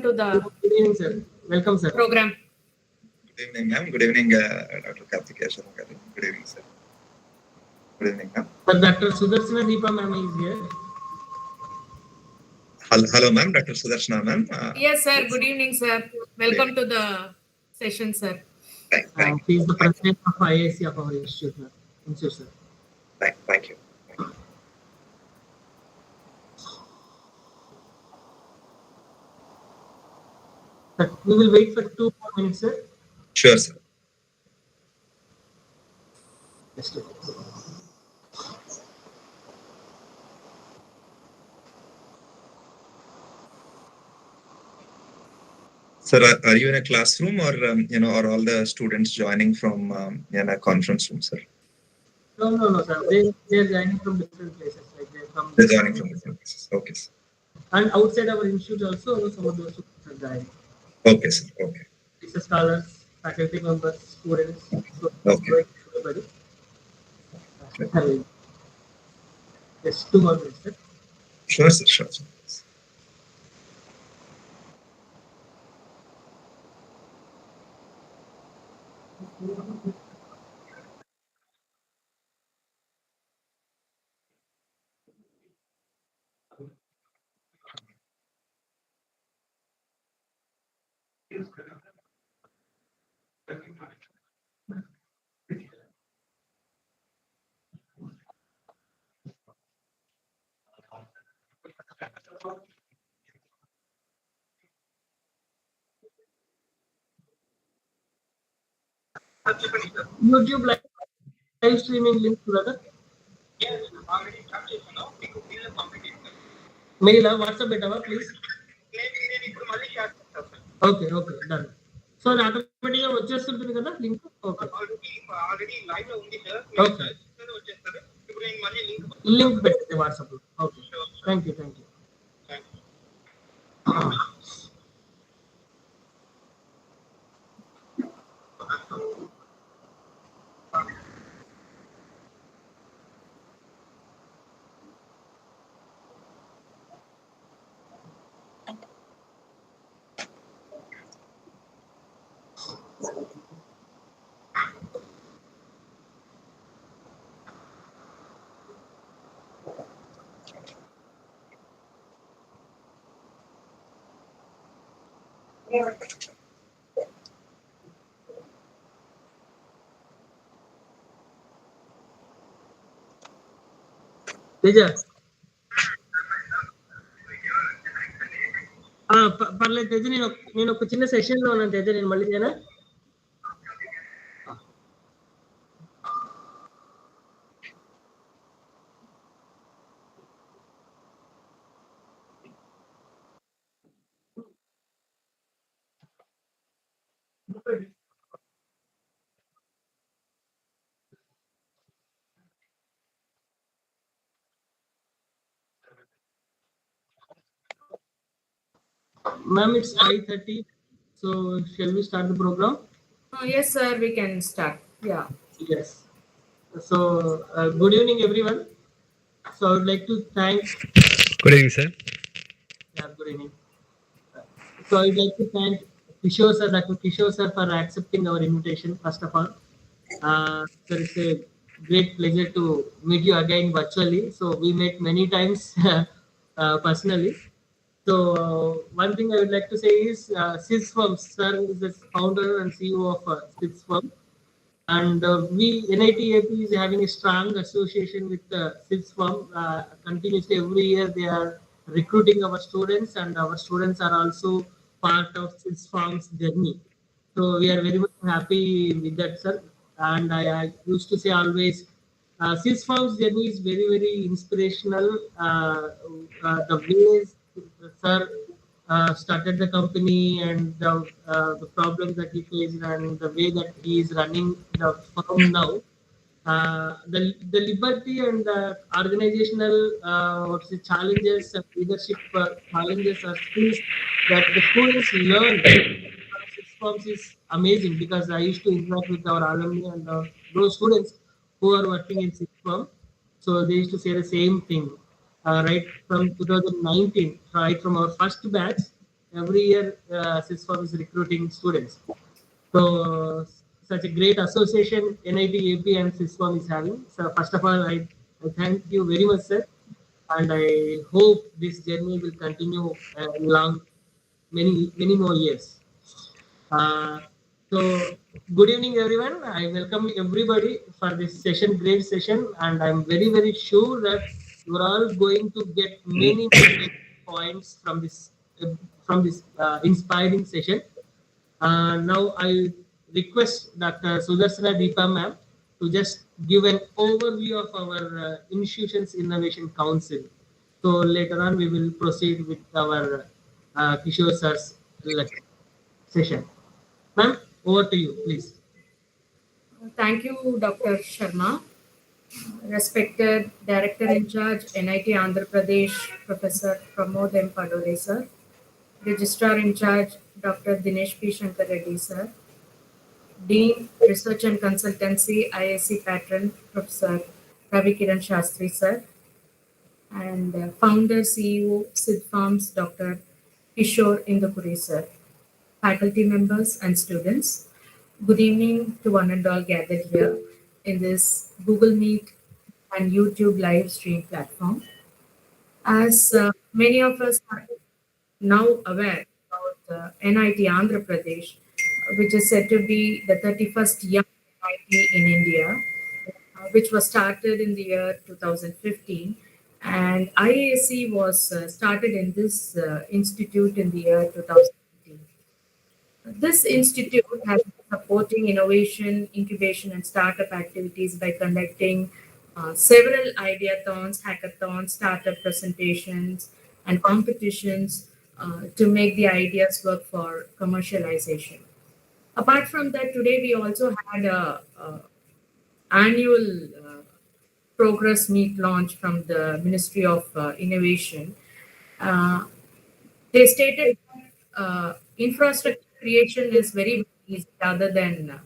to the Good evening, sir. Welcome, sir. program. Good evening, ma'am. Good evening, Dr. Karthikeya Sharma garu. Good evening, sir. Good evening, ma'am. Sir, Dr. Sudarshana Deepa ma'am is here. Hello, ma'am. Dr. Sudarshana, ma'am. Yes, sir. Good evening, sir. Welcome to the session, sir. Thank He is the president of IAC of our institute, sir. Thank you. Sir, we will wait for 2 more minutes, sir. Sure, sir. Yes, sir. Sir, are you in a classroom or are all the students joining from in a conference room, sir? No, sir. They are joining from different places. Like They're joining from different places. Okay, sir. And outside our institute also, some of those students are joining. Okay, sir. Okay. Research scholars, faculty members, students. So Okay. everybody. Yes, 2 more minutes, sir. Sure, sir. Sure, sir. YouTube live streaming link, brother. Mail WhatsApp పెట్టవా please. Okay done. So అది ఆటోమేటిక్గా వచ్చేస్తుంటుంది కదా link. Okay okay link పెట్టండి WhatsApp. Okay thank you. Teja పర్లేదు తేజ, నేను ఒక చిన్న session లో ఉన్నాను తేజ, నేను మళ్ళీ చేయనా? Ma'am, it's 5:30. So shall we start the program? Yes, sir. We can start. Yeah. Yes. So good evening, everyone. So I would like to thank. Good evening, sir. Yeah, good evening. So I would like to thank Kishore sir, Dr. Kishore sir, for accepting our invitation. First of all, sir, it's a great pleasure to meet you again virtually. So we met many times personally. So one thing I would like to say is SIS Firm, sir is the founder and CEO of SIS Firm. And NIT-AP is having a strong association with SIS Firm. Continuously every year they are recruiting our students, and our students are also part of SIS Firm's journey. So we are very much happy with that, sir. And I used to say always, SIS Firm's journey is very, very inspirational. The ways sir started the company and the problems that he faced and the way that he is running the firm now. The liberty and the organizational challenges and leadership challenges are skills that the students learn from SIS Firms is amazing, because I used to interact with our alumni and those students who are working in SIS Firm. So they used to say the same thing. Right from 2019, right from our first batch, every year SysForm is recruiting students. So such a great association NIT AP and SysForm is having. So first of all, I thank you very much, sir, and I hope this journey will continue long many more years. Uh, so, good evening, everyone. I welcome everybody for this session, great session, and I'm very sure that you're all going to get many points from this inspiring session. Now, I request Dr. Sudarsana Deepa ma'am to just give an overview of our institution's innovation council. So later on, we will proceed with our Kishore sir's session. Ma'am, over to you, please. Thank you, Dr. Sharma. Respected Director in Charge, NIT Andhra Pradesh, Professor Pramod M. Padore, sir. Registrar in Charge, Dr. Dinesh P. Shankar Reddy, sir. Dean, Research and Consultancy, IIC Patron, Professor Ravi Kiran Shastri, sir. And Founder, CEO, Sid Farms, Dr. Kishore Indupuri, sir. Faculty members and students. Good evening to one and all gathered here in this Google Meet and YouTube live stream platform. As many of us are now aware about NIT Andhra Pradesh, which is said to be the 31st young NIT in India, which was started in the year 2015. And IAC was started in this institute in the year 2015. This institute has been supporting innovation, incubation, and startup activities by conducting several ideathons, hackathons, startup presentations, and competitions to make the ideas work for commercialization. Apart from that, today we also had a annual progress meet launch from the Ministry of Innovation. Uh, they stated infrastructure creation is very easy rather than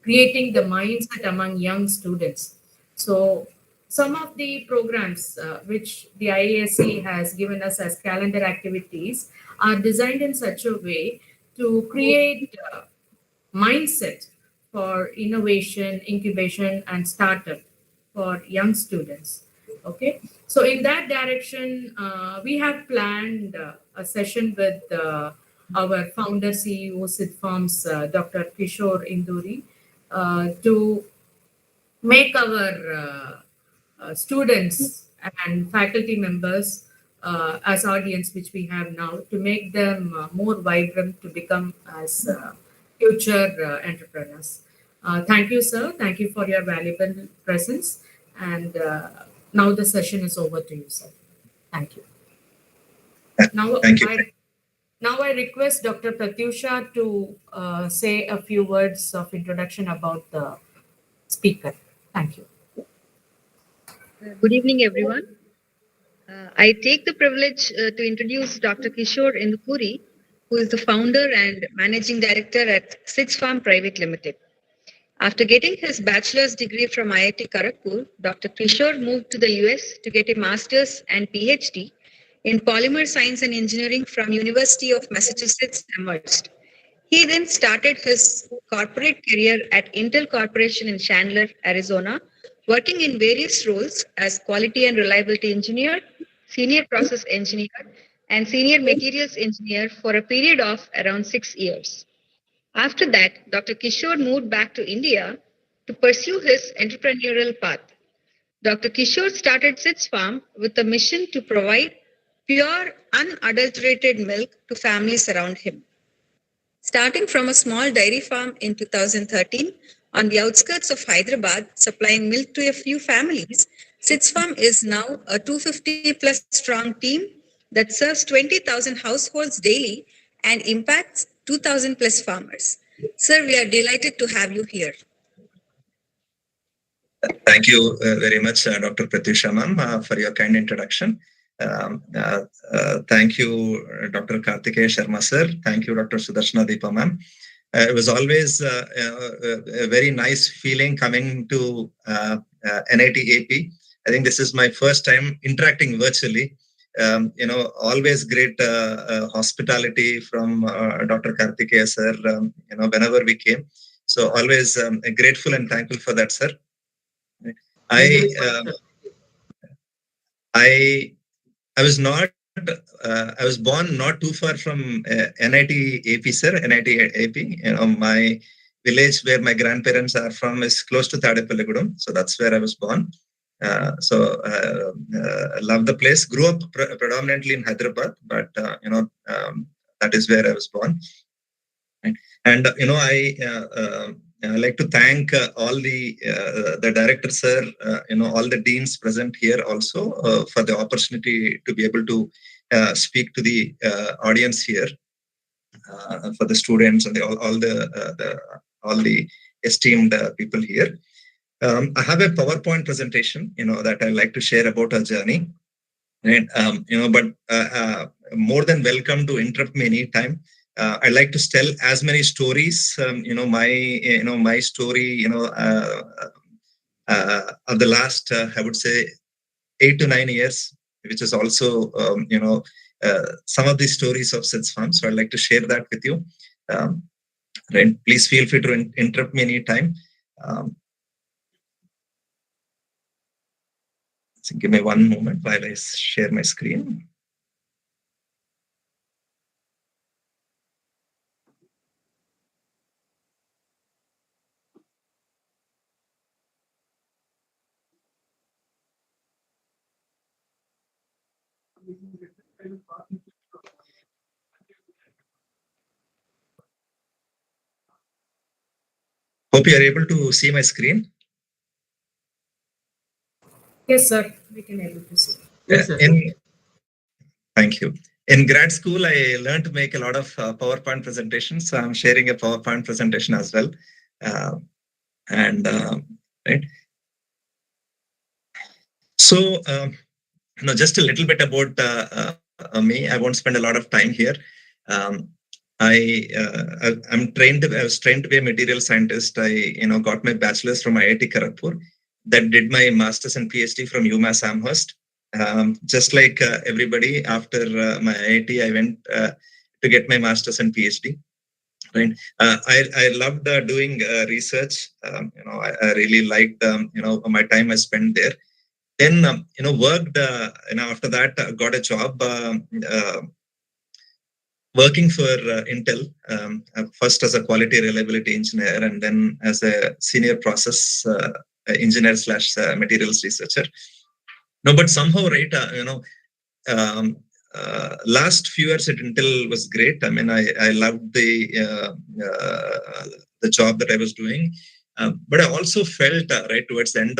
creating the mindset among young students. So, some of the programs which the IASC has given us as calendar activities are designed in such a way to create mindset for innovation, incubation, and startup for young students. Okay, so in that direction, we have planned a session with our founder CEO Sid Farms, Dr. Kishore Induri, to make our students and faculty members as audience which we have now to make them more vibrant to become as future entrepreneurs. Thank you, sir. Thank you for your valuable presence. And now the session is over to you, sir. Thank you. Now, Thank you. Now I request Dr. Pratyusha to say a few words of introduction about the speaker. Thank you. Good evening, everyone. I take the privilege to introduce Dr. Kishore Indupuri, who is the founder and managing director at Six Farm Private Limited. After getting his bachelor's degree from IIT Kharagpur, Dr. Kishore moved to the US to get a master's and PhD in polymer science and engineering from University of Massachusetts Amherst. He then started his corporate career at Intel Corporation in Chandler, Arizona, working in various roles as quality and reliability engineer, senior process engineer, and senior materials engineer for a period of around 6 years. After that, Dr. Kishore moved back to India to pursue his entrepreneurial path. Dr. Kishore started Sits Farm with a mission to provide pure, unadulterated milk to families around him. Starting from a small dairy farm in 2013 on the outskirts of Hyderabad, supplying milk to a few families, Sits Farm is now a 250 plus strong team that serves 20,000 households daily and impacts 2,000 plus farmers. Sir, we are delighted to have you here. Thank you very much, Dr. Pratyusha ma'am, for your kind introduction. Thank you, Dr. Karthikeya Sharma sir. Thank you, Dr. Sudarshana Deepa ma'am. It was always a very nice feeling coming to NIT AP. I think this is my first time interacting virtually always great hospitality from Dr. Kartikeya sir, whenever we came. So always grateful and thankful for that, sir. Thank you very much, sir. I was not. I was born not too far from NIT AP, sir. NIT AP. My village where my grandparents are from is close to Tadepalligudam, so that's where I was born. Love the place. Grew up predominantly in Hyderabad, but that is where I was born. And I like to thank all the directors, sir, all the deans present here also for the opportunity to be able to speak to the audience here, for the students and all the esteemed people here. I have a PowerPoint presentation, that I like to share about our journey. Right? But more than welcome to interrupt me anytime. I like to tell as many stories. My story. Of the last, I would say, 8 to 9 years, which is also some of the stories of SIDS Farm. So I'd like to share that with you. Right? Please feel free to interrupt me anytime. So give me one moment while I share my screen. Hope you are able to see my screen. Yes, sir. We can able to see. Yes, sir. Thank you. In grad school, I learned to make a lot of PowerPoint presentations. So I'm sharing a PowerPoint presentation as well. Right. So, just a little bit about me. I won't spend a lot of time here. I'm trained. I was trained to be a material scientist. I got my bachelor's from IIT Kharagpur. Then did my master's and PhD from UMass Amherst. Just like everybody, after my IIT, I went to get my master's and PhD. Right. I loved doing research. I really liked my time I spent there. Then worked. After that, got a job working for Intel. First as a quality reliability engineer, and then as a senior process engineer / materials researcher. No, but somehow, right? Last few years at Intel was great. I mean, I loved the job that I was doing, but I also felt right towards the end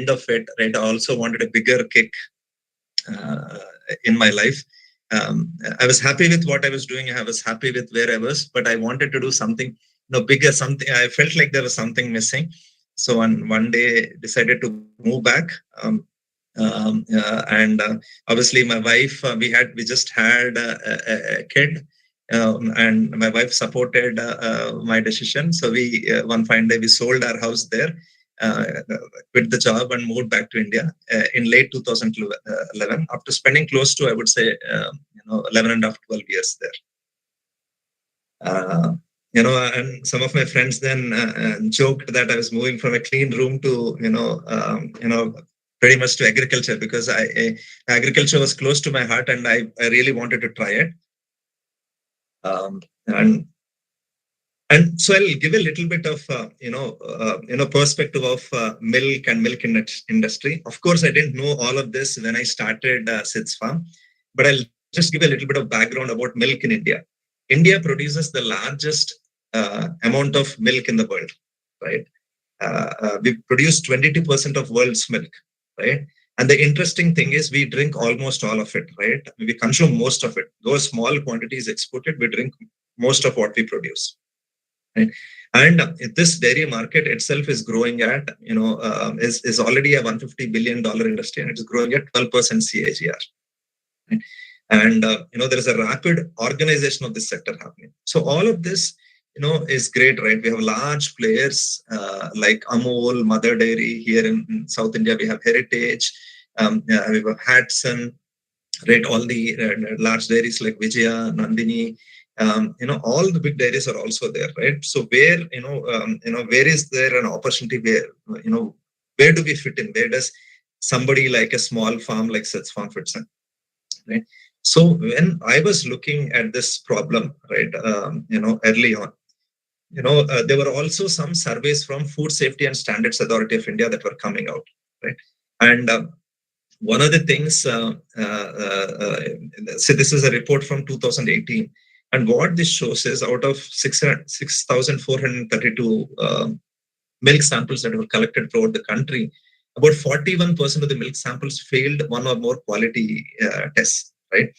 of it. Right, I also wanted a bigger kick in my life. I was happy with what I was doing. I was happy with where I was, but I wanted to do something, bigger. Something. I felt like there was something missing. So one day decided to move back. And obviously my wife, we just had a kid, and my wife supported my decision. So we one fine day we sold our house there, quit the job and moved back to India in late 2011, after spending close to, I would say, 11 and a half, 12 years there. And some of my friends then joked that I was moving from a clean room to, pretty much to agriculture, because agriculture was close to my heart and I really wanted to try it. And so I'll give a little bit of, perspective of milk and milk industry. Of course, I didn't know all of this when I started SIDS Farm, but I'll just give a little bit of background about milk in India. India produces the largest amount of milk in the world, right? We produce 22% of world's milk, right? And the interesting thing is we drink almost all of it, right? We consume most of it. Those small quantities exported, we drink most of what we produce. Right? And this dairy market itself is growing at, is already a $150 billion industry, and it's growing at 12% CAGR. Right? And, there is a rapid organization of this sector happening. So all of this, is great, right? We have large players like Amul, Mother Dairy here in South India. We have Heritage, we have Hatson, right? All the large dairies like Vijaya, Nandini, all the big dairies are also there, right? So where, where is there an opportunity where, where do we fit in? Where does somebody like a small farm like Sets Farm fits in, right? So when I was looking at this problem, right, early on, there were also some surveys from Food Safety and Standards Authority of India that were coming out, right? And one of the things, so this is a report from 2018, and what this shows is out of 6,432 milk samples that were collected throughout the country, about 41% of the milk samples failed one or more quality tests, right?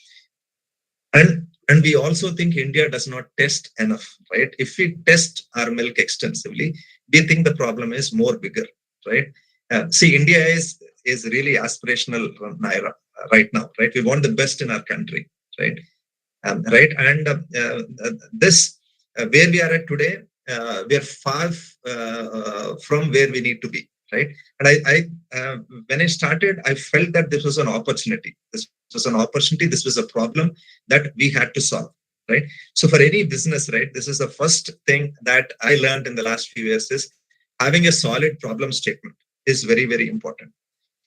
And we also think India does not test enough, right? If we test our milk extensively, we think the problem is more bigger, right? See, India is really aspirational, Naira, right now, right? We want the best in our country, right? Right, and this where we are at today, we are far from where we need to be, right? And when I started, I felt that this was an opportunity. This was an opportunity. This was a problem that we had to solve, right? So for any business, right, this is the first thing that I learned in the last few years is having a solid problem statement is very, very important.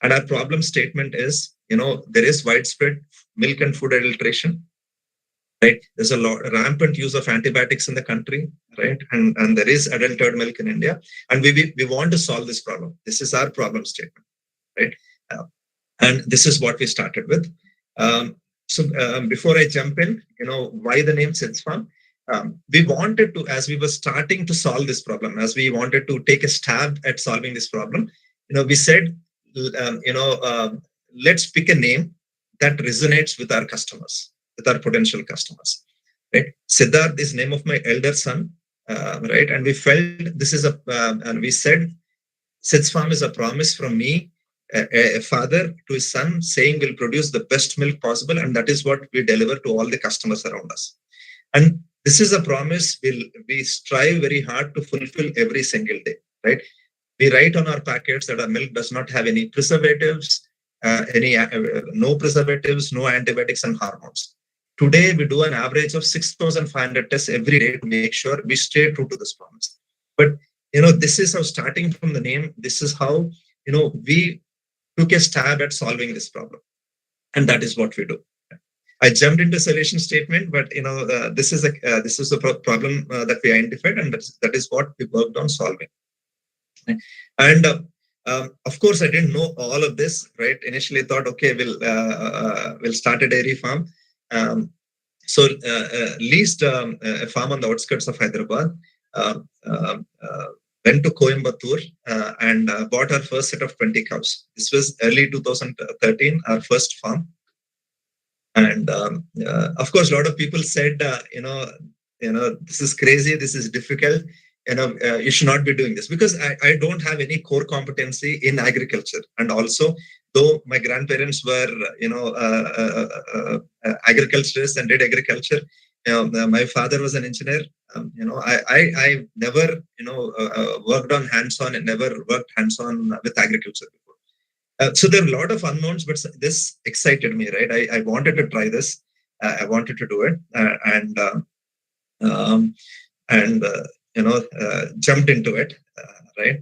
And our problem statement is, there is widespread milk and food adulteration, right? There's a lot rampant use of antibiotics in the country, right? And there is adulterated milk in India, and we want to solve this problem. This is our problem statement, right? And this is what we started with. Before I jump in, why the name Sits Farm? We wanted to, as we were starting to solve this problem, as we wanted to take a stab at solving this problem, we said, let's pick a name that resonates with our customers, with our potential customers, right? Siddharth is name of my elder son, right? And we felt this is and we said, Sits Farm is a promise from me, a father to his son, saying we'll produce the best milk possible, and that is what we deliver to all the customers around us. And this is a promise we strive very hard to fulfill every single day, right? We write on our packets that our milk does not have any preservatives, no preservatives, no antibiotics and hormones. Today, we do an average of 6,500 tests every day to make sure we stay true to this promise. But, this is how, starting from the name, this is how, we took a stab at solving this problem. And that is what we do. I jumped into solution statement, but, this is a problem that we identified, and that is what we worked on solving. And of course, I didn't know all of this, right? Initially, I thought, okay, we'll start a dairy farm. So leased a farm on the outskirts of Hyderabad. Went to Coimbatore and bought our first set of 20 cows. This was early 2013, our first farm. And of course, a lot of people said, this is crazy, this is difficult. You should not be doing this, because I don't have any core competency in agriculture. And also, though my grandparents were, agriculturists and did agriculture, my father was an engineer. I never, worked on hands-on and never worked hands-on with agriculture before. So there are a lot of unknowns, but this excited me, right? I wanted to try this. I wanted to do it, and jumped into it, right?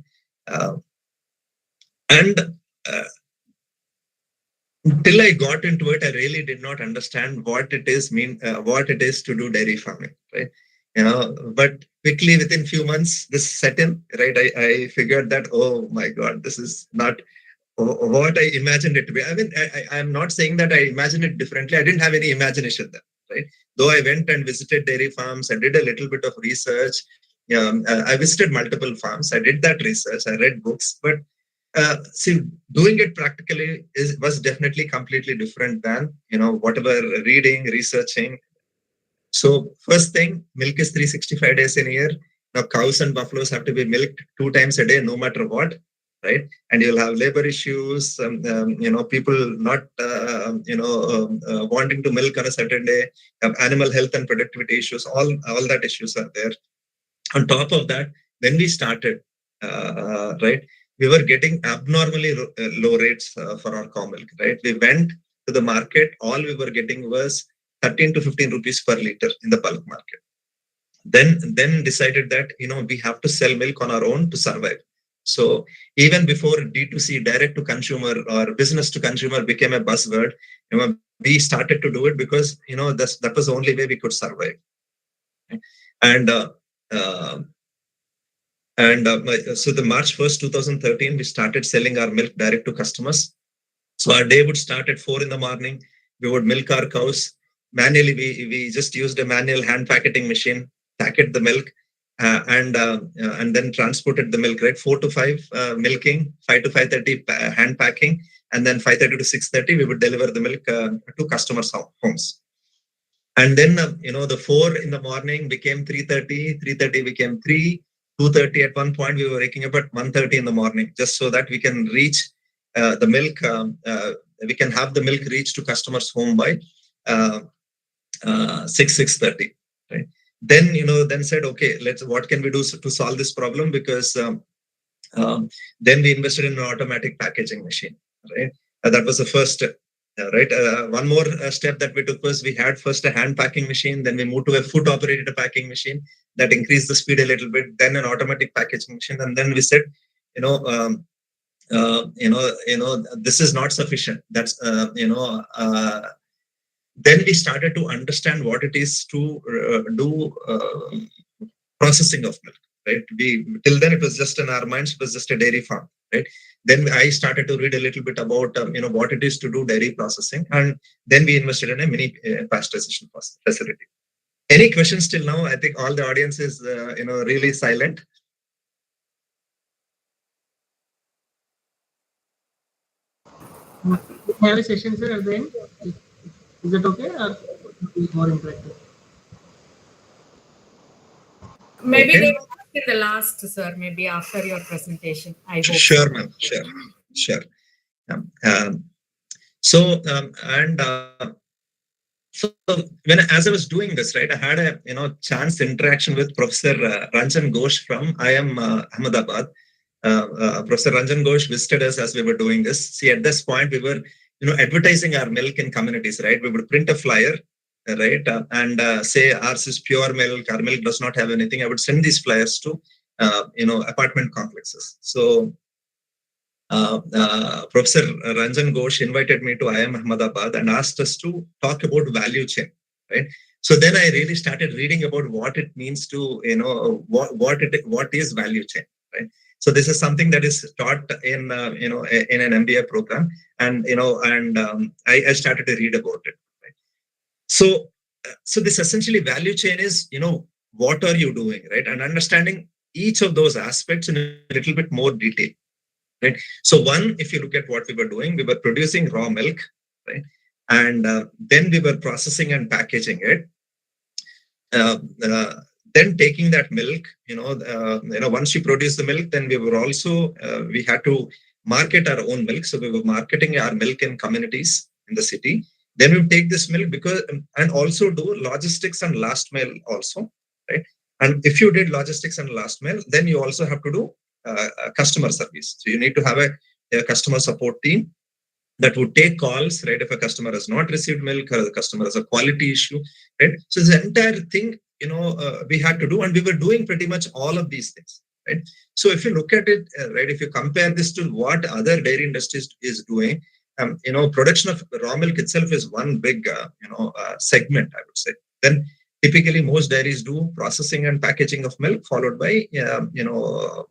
And till I got into it, I really did not understand what it is to do dairy farming, right? But quickly, within few months, this set in, right? I figured that, oh my God, this is not what I imagined it to be. I mean, I'm not saying that I imagined it differently. I didn't have any imagination then, right? Though I went and visited dairy farms, I did a little bit of research. I visited multiple farms. I did that research. I read books, but see, doing it practically was definitely completely different than whatever reading, researching. So first thing, milk is 365 days in a year. Now cows and buffaloes have to be milked 2 times a day, no matter what, right? And you'll have labor issues, people not, wanting to milk on a certain day, animal health and productivity issues, all that issues are there. On top of that, when we started, right, we were getting abnormally low rates for our cow milk, right? We went to the market, all we were getting was 13 to 15 rupees per liter in the bulk market. Then decided that, we have to sell milk on our own to survive. So even before D2C, direct to consumer or business to consumer became a buzzword, we started to do it because, that was the only way we could survive. And so the March 1st, 2013, we started selling our milk direct to customers. So our day would start at 4 in the morning. We would milk our cows manually. We just used a manual hand packeting machine, packet the milk, and then transported the milk. Right, 4 to 5 milking, 5 to 5:30 hand packing, and then 5:30 to 6:30 we would deliver the milk to customers' homes. And then the 4 in the morning became 3:30, 3:30 became 3, 2:30. At one point we were waking up at 1:30 in the morning just so that we can reach the milk. We can have the milk reach to customers' home by 6:30. Right. Then said, okay, what can we do to solve this problem? Because then we invested in an automatic packaging machine. Right. That was the first step. Right. One more step that we took was we had first a hand packing machine, then we moved to a foot operated packing machine that increased the speed a little bit, then an automatic packaging machine, and then we said, this is not sufficient. That's then we started to understand what it is to do processing of milk. Right. Till then it was just in our minds, it was just a dairy farm. Right. Then I started to read a little bit about what it is to do dairy processing, and then we invested in a mini pasteurization facility. Any questions till now? I think all the audience is really silent. We have a session, sir, at the end. Is it okay, or be more interactive? Maybe Okay. they will ask in the last, sir. Maybe after your presentation. I hope. Sure, ma'am. Sure. So as I was doing this, right, I had a chance interaction with Professor Ranjan Ghosh from IIM Ahmedabad. Professor Ranjan Ghosh visited us as we were doing this. See, at this point, we were advertising our milk in communities, right? We would print a flyer, right, and say ours is pure milk. Our milk does not have anything. I would send these flyers to apartment complexes. So Professor Ranjan Ghosh invited me to IIM Ahmedabad and asked us to talk about value chain, right? So then I really started reading about what it means to, what is value chain, right? So this is something that is taught in, in an MBA program, and I started to read about it. Right? So this essentially value chain is, what are you doing, right? And understanding each of those aspects in a little bit more detail. Right. So one, if you look at what we were doing, we were producing raw milk, right, and then we were processing and packaging it. Then taking that milk, once you produce the milk, then we were also we had to market our own milk. So we were marketing our milk in communities in the city. Then we take this milk and also do logistics and last mile also, right? And if you did logistics and last mile, then you also have to do customer service. So you need to have a customer support team that would take calls, right? If a customer has not received milk or the customer has a quality issue, right? So the entire thing, we had to do, and we were doing pretty much all of these things, right? So if you look at it, right, if you compare this to what other dairy industries is doing, production of raw milk itself is one big, segment, I would say. Then typically, most dairies do processing and packaging of milk, followed by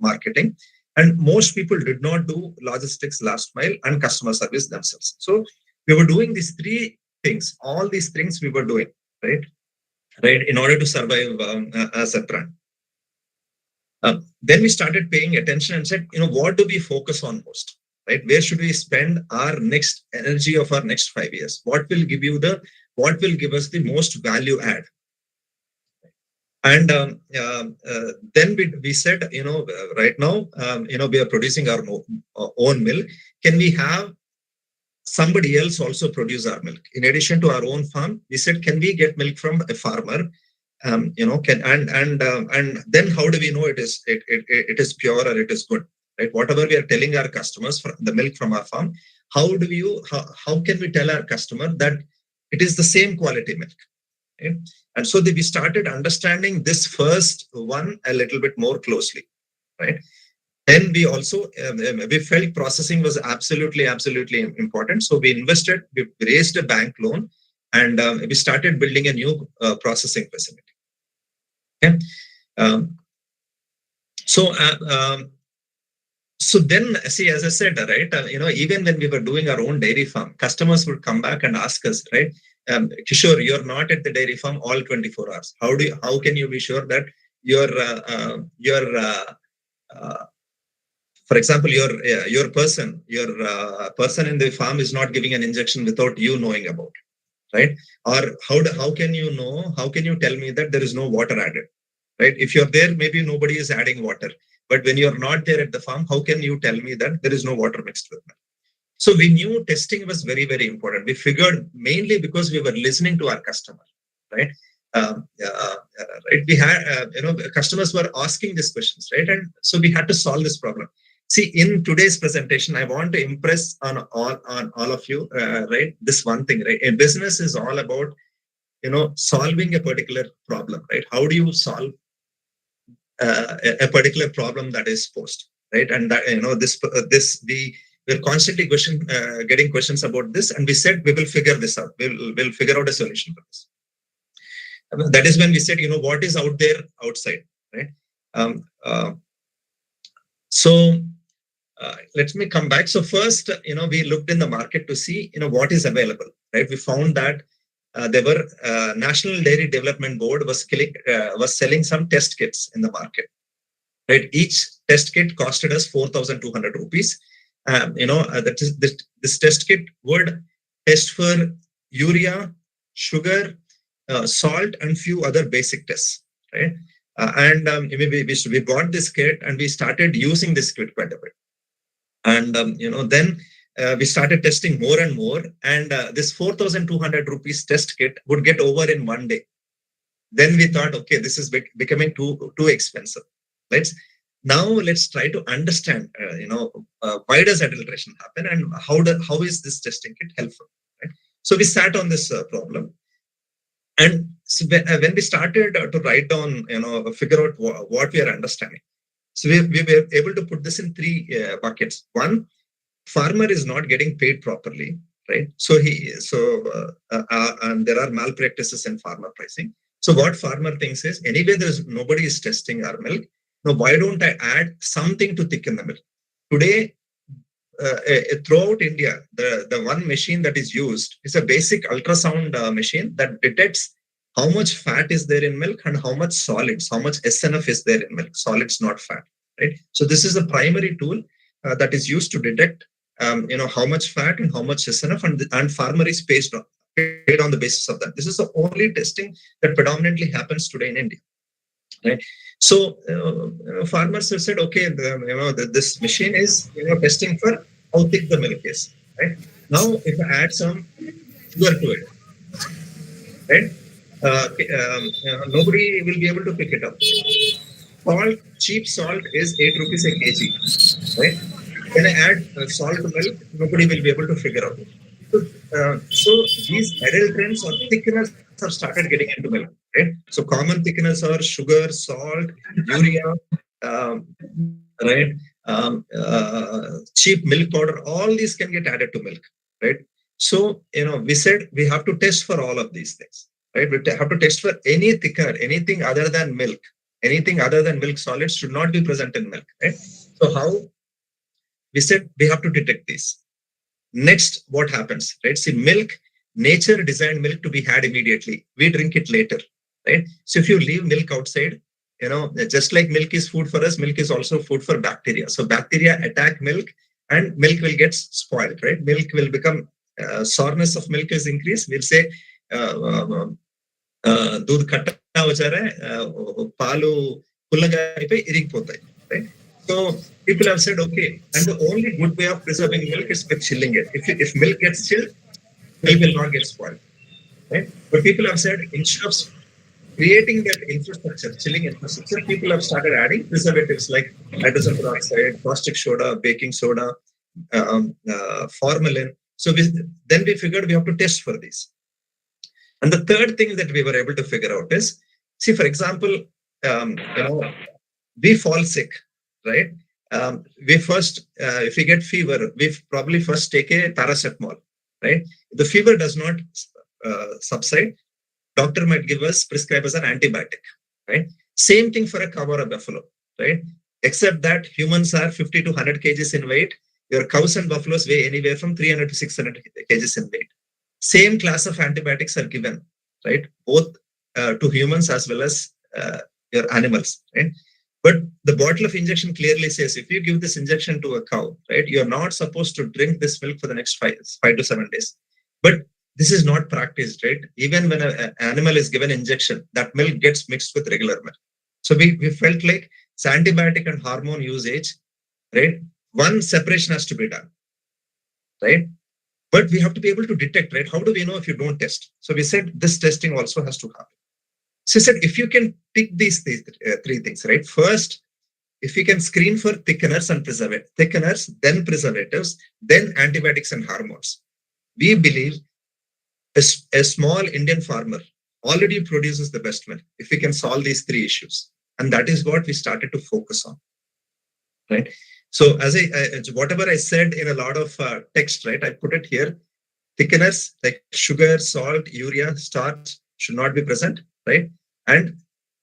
marketing. And most people did not do logistics, last mile, and customer service themselves. So we were doing these three things. All these things we were doing, right, in order to survive as a brand. Then we started paying attention and said, what do we focus on most, right? Where should we spend our next energy of our next 5 years? What will give us the most value add? And then we said, right now, we are producing our own milk. Can we have somebody else also produce our milk? In addition to our own farm, we said, can we get milk from a farmer? And then how do we know it is pure or it is good? Right? Whatever we are telling our customers, the milk from our farm, how can we tell our customer that it is the same quality milk? Right? And so we started understanding this first one a little bit more closely, right? Then we also we felt processing was absolutely important. So we raised a bank loan, and we started building a new processing facility. Okay. So then, see, as I said, right, even when we were doing our own dairy farm, customers would come back and ask us, right, Kishore, you're not at the dairy farm all 24 hours. How can you be sure that your for example, your person in the farm is not giving an injection without you knowing about it, right? Or how can you know? How can you tell me that there is no water added, right? If you're there, maybe nobody is adding water. But when you're not there at the farm, how can you tell me that there is no water mixed with milk? So we knew testing was very, very important. We figured mainly because we were listening to our customer, right? Right. We had, customers were asking these questions, right? And so we had to solve this problem. See, in today's presentation, I want to impress on all of you, right? This one thing, right? A business is all about, solving a particular problem, right? How do you solve a particular problem that is posed, right? And that, we're constantly getting questions about this, and we said we will figure this out. We'll figure out a solution for this. That is when we said, what is out there outside, right? Let me come back. So first, we looked in the market to see, what is available, right? We found that there were National Dairy Development Board was selling some test kits in the market, right? Each test kit costed us 4,200 rupees. This test kit would test for urea, sugar, salt, and few other basic tests, right? We bought this kit and we started using this kit quite a bit. And then we started testing more and more, and this 4,200 rupees test kit would get over in one day. Then we thought, okay, this is becoming too expensive. Now let's try to understand, why does adulteration happen, and how is this testing kit helpful? Right? So we sat on this problem, and so when we started to write down, figure out what we are understanding. So we were able to put this in three buckets. One, farmer is not getting paid properly, right? So and there are malpractices in farmer pricing. So what farmer thinks is, anyway, nobody is testing our milk. Now, why don't I add something to thicken the milk? Today, throughout India, the one machine that is used is a basic ultrasound machine that detects how much fat is there in milk and how much solids, how much SNF is there in milk, solids, not fat, right? So this is a primary tool that is used to detect, how much fat and how much SNF, and farmer is paid on the basis of that. This is the only testing that predominantly happens today in India, right? So farmers have said, okay, this machine is testing for how thick the milk is, right? Now, if I add some sugar to it, right? Nobody will be able to pick it up. Cheap salt is 8 rupees a kg, right? When I add salt to milk, nobody will be able to figure out. So these adulterants or thickeners have started getting into milk, right? So common thickeners are sugar, salt, urea, right? Cheap milk powder. All these can get added to milk, right? So we said we have to test for all of these things, right? We have to test for any thicker, anything other than milk. Anything other than milk solids should not be present in milk, right? So how? We said we have to detect these. Next, what happens, right? See, milk, nature designed milk to be had immediately. We drink it later, right? So if you leave milk outside, just like milk is food for us, milk is also food for bacteria. So bacteria attack milk and milk will get spoiled, right? Milk will become, sourness of milk is increased. We'll say, दूध खट्टा हो जा रहा है, पालू पुल्लगा पे इरिगिपोताई, right? So people have said, okay, and the only good way of preserving milk is with chilling it. If milk gets chilled, milk will not get spoiled, right? But people have said, instead of creating that infrastructure, chilling infrastructure, people have started adding preservatives like hydrogen peroxide, caustic soda, baking soda, formalin. So then we figured we have to test for these. And the third thing that we were able to figure out is, see, for example, we fall sick, right? We first, if we get fever, we probably first take a paracetamol, right? If the fever does not subside, doctor might prescribe us an antibiotic, right? Same thing for a cow or a buffalo, right? Except that humans are 50 to 100 kgs in weight. Your cows and buffaloes weigh anywhere from 300 to 600 kgs in weight. Same class of antibiotics are given, right? Both to humans as well as your animals, right? But the bottle of injection clearly says if you give this injection to a cow, right, you're not supposed to drink this milk for the next 5 to 7 days. But this is not practiced, right? Even when an animal is given injection, that milk gets mixed with regular milk. So we felt like it's antibiotic and hormone usage, right? One separation has to be done, right? But we have to be able to detect, right? How do we know if you don't test? So we said this testing also has to happen. So I said, if you can pick these three things, right? First, if you can screen for thickeners and thickeners, then preservatives, then antibiotics and hormones, we believe a small Indian farmer already produces the best milk if we can solve these three issues. And that is what we started to focus on, right? So as whatever I said in a lot of text, right, I put it here. Thickeners like sugar, salt, urea, starch should not be present, right? And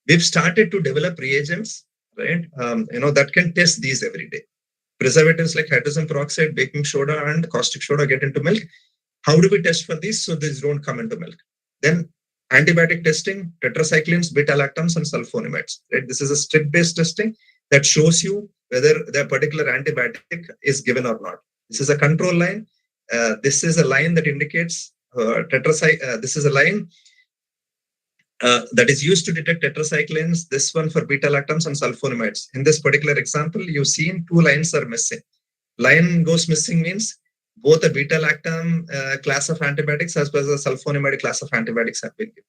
we've started to develop reagents, right? That can test these every day. Preservatives like hydrogen peroxide, baking soda, and caustic soda get into milk. How do we test for these so these don't come into milk? Then antibiotic testing, tetracyclines, beta-lactams, and sulfonamides, right? This is a strip-based testing that shows you whether the particular antibiotic is given or not. This is a control line. This is a line that indicates this is a line that is used to detect tetracyclines, this one for beta-lactams and sulfonamides. In this particular example, you've seen 2 lines are missing. Line goes missing means both a beta-lactam class of antibiotics as well as a sulfonamide class of antibiotics have been given.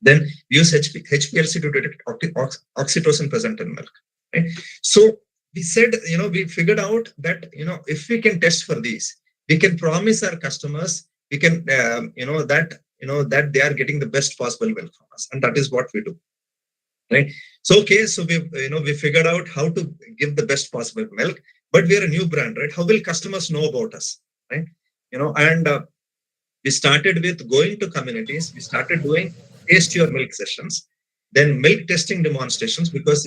Then we use HPLC to detect oxytocin present in milk. Right? So we said, we figured out that, if we can test for these, we can promise our customers, we can, that they are getting the best possible milk from us. And that is what we do. Right? So, okay, so we figured out how to give the best possible milk, but we are a new brand, right? How will customers know about us? Right? And we started with going to communities. We started doing taste your milk sessions, then milk testing demonstrations, because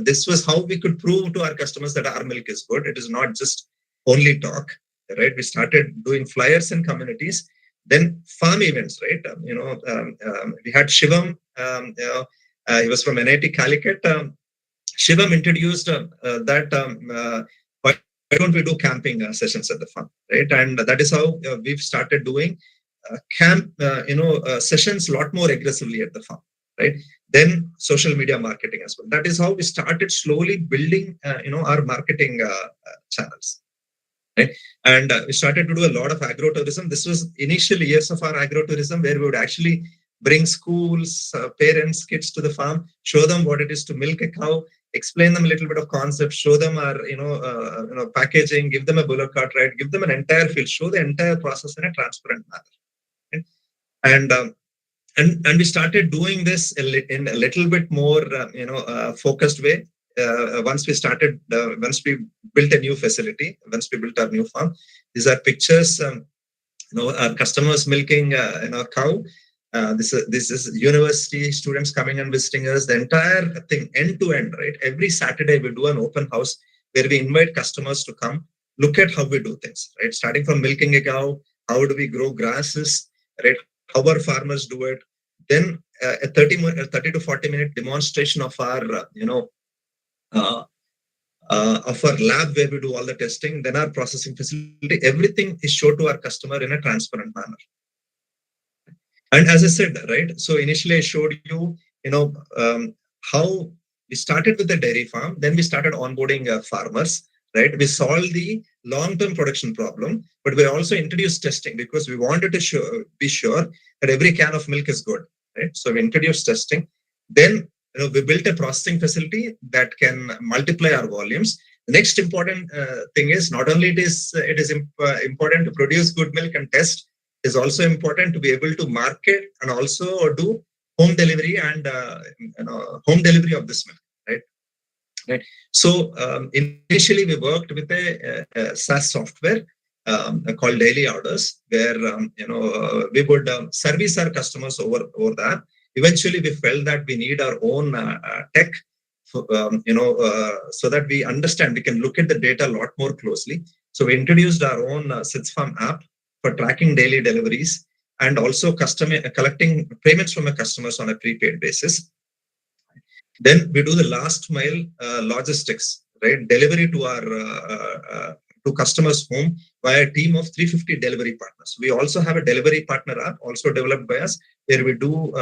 this was how we could prove to our customers that our milk is good. It is not just only talk, right? We started doing flyers in communities, then farm events, right? We had Shivam, he was from NIT Calicut. Shivam introduced that why don't we do camping sessions at the farm, right? And that is how we've started doing camp, sessions a lot more aggressively at the farm, right? Then social media marketing as well. That is how we started slowly building, our marketing channels, right? And we started to do a lot of agrotourism. This was initial years of our agrotourism, where we would actually bring schools, parents, kids to the farm, show them what it is to milk a cow, explain them a little bit of concepts, show them our, packaging, give them a bullock cart ride, give them an entire field, show the entire process in a transparent manner. Right? And we started doing this in a little bit more, focused way. Once we built a new facility, once we built our new farm, these are pictures, our customers milking, a cow. This is university students coming and visiting us, the entire thing end to end, right? Every Saturday we do an open house where we invite customers to come look at how we do things, right? Starting from milking a cow, how do we grow grasses, right? How our farmers do it. Then a 30 to 40 minute demonstration of our, of our lab where we do all the testing, then our processing facility, everything is shown to our customer in a transparent manner. And as I said, right, so initially I showed you, how we started with the dairy farm, then we started onboarding farmers, right? We solved the long-term production problem, but we also introduced testing because we wanted to be sure that every can of milk is good, right? So we introduced testing. Then we built a processing facility that can multiply our volumes. The next important thing is not only it is important to produce good milk and test, it is also important to be able to market and also do home delivery and home delivery of this milk, right? Right. So initially we worked with a SaaS software called Daily Orders, where we would service our customers over that. Eventually, we felt that we need our own tech, so that we understand, we can look at the data a lot more closely. So we introduced our own SitsFarm app for tracking daily deliveries and also collecting payments from our customers on a prepaid basis. Then we do the last mile logistics, right? Delivery to our to customers' home by a team of 350 delivery partners. We also have a delivery partner app also developed by us, where we do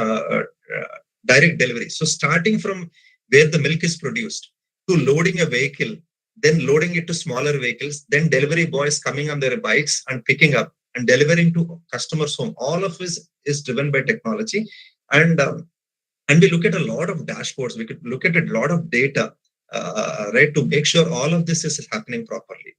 direct delivery. So starting from where the milk is produced to loading a vehicle, then loading it to smaller vehicles, then delivery boys coming on their bikes and picking up and delivering to customers' home. All of this is driven by technology. And we look at a lot of dashboards. We could look at a lot of data, right, to make sure all of this is happening properly.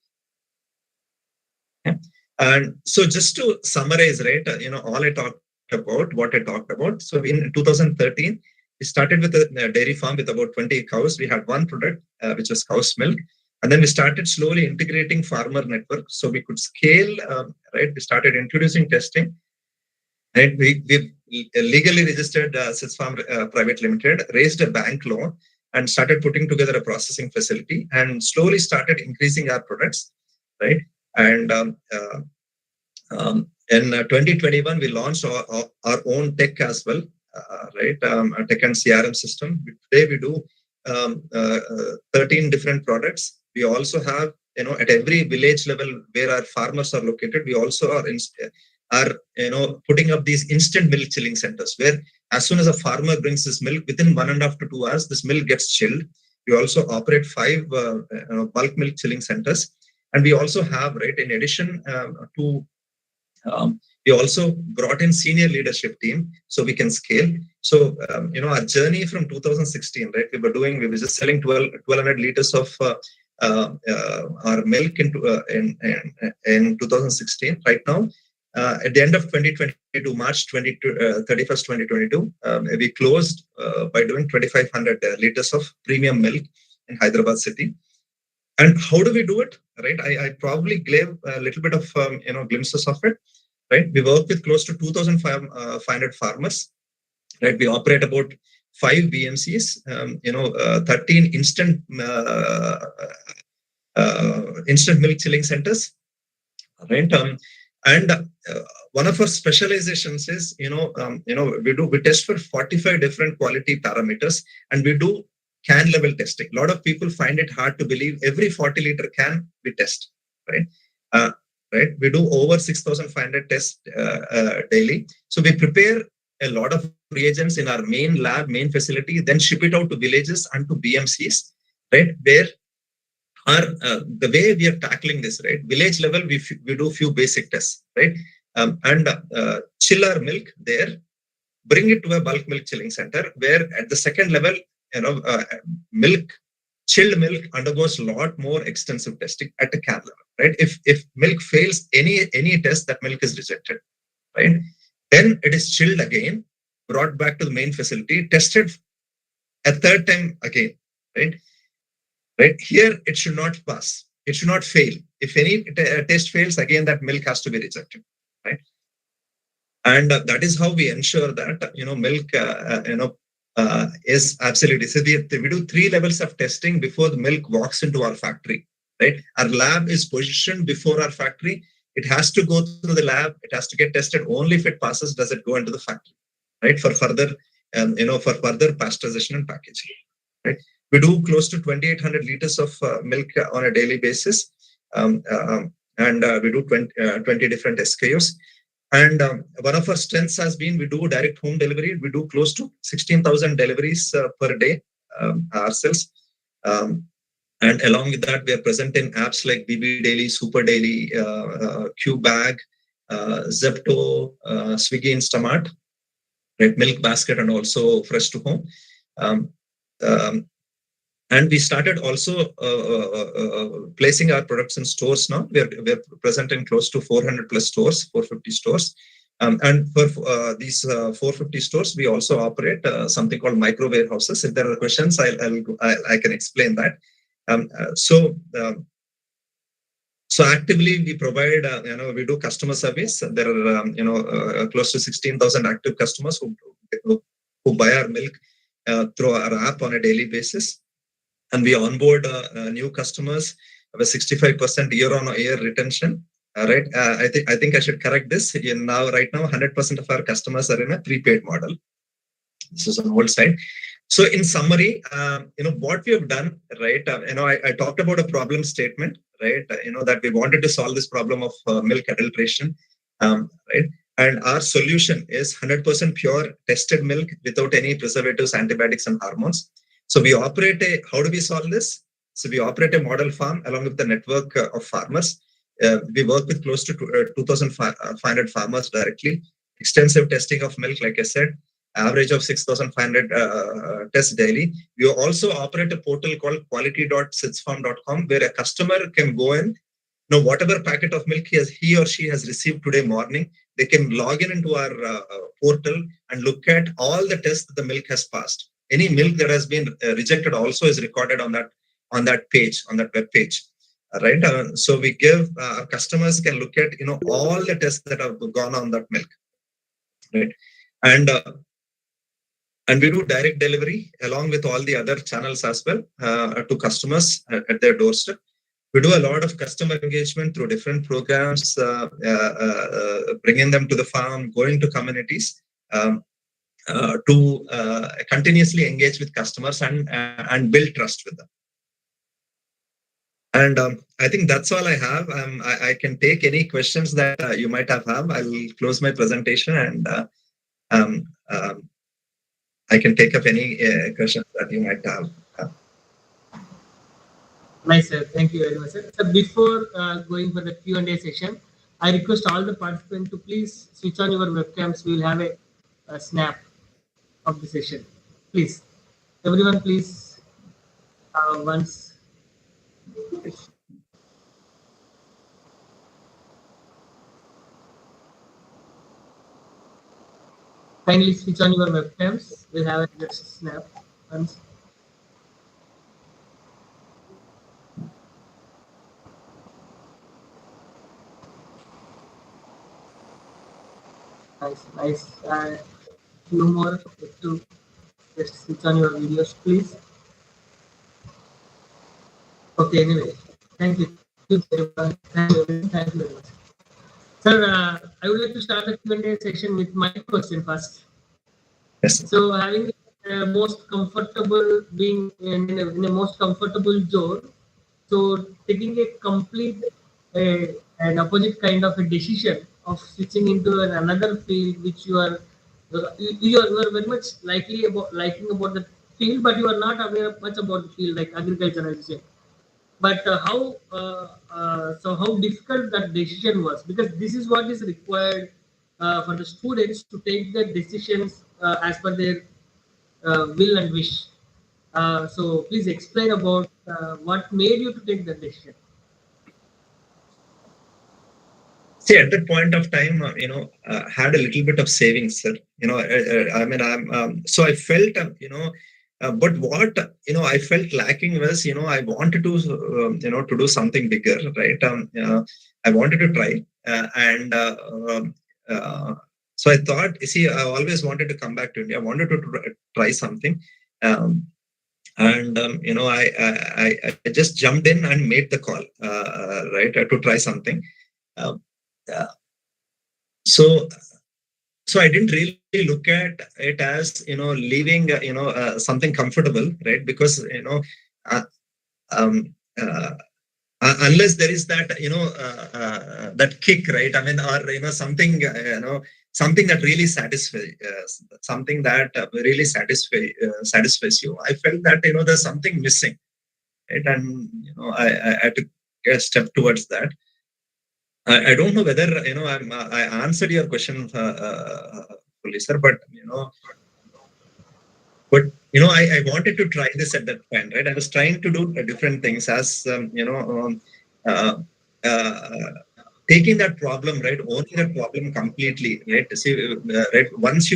Okay. And so just to summarize, right, all I talked about, what I talked about. So in 2013, we started with a dairy farm with about 20 cows. We had one product, which was cow's milk. And then we started slowly integrating farmer network so we could scale, right? We started introducing testing. Right? We legally registered SitsFarm Private Limited, raised a bank loan, and started putting together a processing facility, and slowly started increasing our products, right? And in 2021, we launched our own tech as well, right? A tech and CRM system. Today we do 13 different products. We also have, at every village level where our farmers are located, we also are putting up these instant milk chilling centers, where as soon as a farmer brings his milk, within 1.5 to 2 hours, this milk gets chilled. We also operate 5 bulk milk chilling centers. And we also have, right, in addition to, we also brought in senior leadership team so we can scale. So, our journey from 2016, right, we were just selling 1,200 liters of our milk in 2016. Right now, at the end of 2022, March 31st, 2022, we closed by doing 2,500 liters of premium milk in Hyderabad city. And how do we do it? Right, I probably gave a little bit of glimpses of it. Right, we work with close to 2,500 farmers. Right, we operate about 5 BMCs, 13 instant milk chilling centers. Right, and one of our specializations is, we test for 45 different quality parameters, and we do can level testing. A lot of people find it hard to believe every 40-liter can we test, right? Right, we do over 6,500 tests daily. So we prepare a lot of reagents in our main lab, main facility, then ship it out to villages and to BMCs, right? Where the way we are tackling this, right? Village level, we do few basic tests, right? And chill our milk there, bring it to a bulk milk chilling center, where at the second level, chilled milk undergoes a lot more extensive testing at the can level, right? If milk fails any test, that milk is rejected, right? Then it is chilled again, brought back to the main facility, tested a third time again, right? Right here, it should not pass. It should not fail. If any test fails, again that milk has to be rejected, right? And that is how we ensure that milk is absolutely. So we do 3 levels of testing before the milk walks into our factory, right? Our lab is positioned before our factory. It has to go through the lab. It has to get tested. Only if it passes does it go into the factory, right? For further, pasteurization and packaging, right? We do close to 2,800 liters of milk on a daily basis, and we do 20 different SKUs. And one of our strengths has been we do direct home delivery. We do close to 16,000 deliveries per day ourselves. And along with that, we are present in apps like BB Daily, Super Daily, Q Bag, Zepto, Swiggy, Instamart, right? Milk Basket, and also Fresh to Home. And we started also placing our products in stores now. We're present in close to 400 plus stores, 450 stores. And for these 450 stores, we also operate something called micro warehouses. If there are questions, I can explain that. So actively we provide, we do customer service. There are, close to 16,000 active customers who buy our milk through our app on a daily basis. And we onboard new customers with 65% year-on-year retention. Right. I think I should correct this. Right now, 100% of our customers are in a prepaid model. This is on old side. So in summary, what we have done, right? I talked about a problem statement, right? That we wanted to solve this problem of milk adulteration, right? And our solution is 100% pure tested milk without any preservatives, antibiotics, and hormones. So we operate how do we solve this? So we operate a model farm along with the network of farmers. We work with close to 2,500 farmers directly. Extensive testing of milk, like I said, average of 6,500 tests daily. We also operate a portal called quality.sitsfarm.com where a customer can go in, whatever packet of milk he or she has received today morning, they can log into our portal and look at all the tests that the milk has passed. Any milk that has been rejected also is recorded on that page, on that web page. Right. So we give customers can look at all the tests that have gone on that milk. Right. And we do direct delivery along with all the other channels as well to customers at their doorstep. We do a lot of customer engagement through different programs, bringing them to the farm, going to communities to continuously engage with customers and build trust with them. And I think that's all I have. I can take any questions that you might have. I'll close my presentation and I can take up any questions that you might have. Nice, sir. Thank you very much, sir. So before going for the Q&A session, I request all the participants to please switch on your webcams. We will have a snap of the session. Please, everyone, please, once. Kindly switch on your webcams. We'll have a snap once. Nice. Few more to just switch on your videos, please. Okay, anyway, thank you. Thank you very much. Sir, I would like to start the Q&A session with my question first. Yes. So having most comfortable being in a most comfortable zone, so taking a complete an opposite kind of a decision of switching into another field which you are very much liking about the field, but you are not aware much about the field like agriculture, as you say. But how difficult that decision was, because this is what is required for the students to take the decisions as per their will and wish. So please explain about what made you to take that decision. See, at that point of time, had a little bit of savings, sir. So I felt, but what I felt lacking was, I wanted to, to do something bigger, right? I wanted to try, so I thought, I always wanted to come back to India. I wanted to try something, I just jumped in and made the call, right, to try something. So I didn't really look at it as leaving something comfortable, right? Because unless there is that that kick, right? I mean, or something something that really satisfies something that really satisfies you. I felt that there's something missing, right? And I had to step towards that. I don't know whether I answered your question fully, sir, but I wanted to try this at that point, right? I was trying to do different things as, uh, uh, taking that problem, right? Owning that problem completely, right? See, right? Once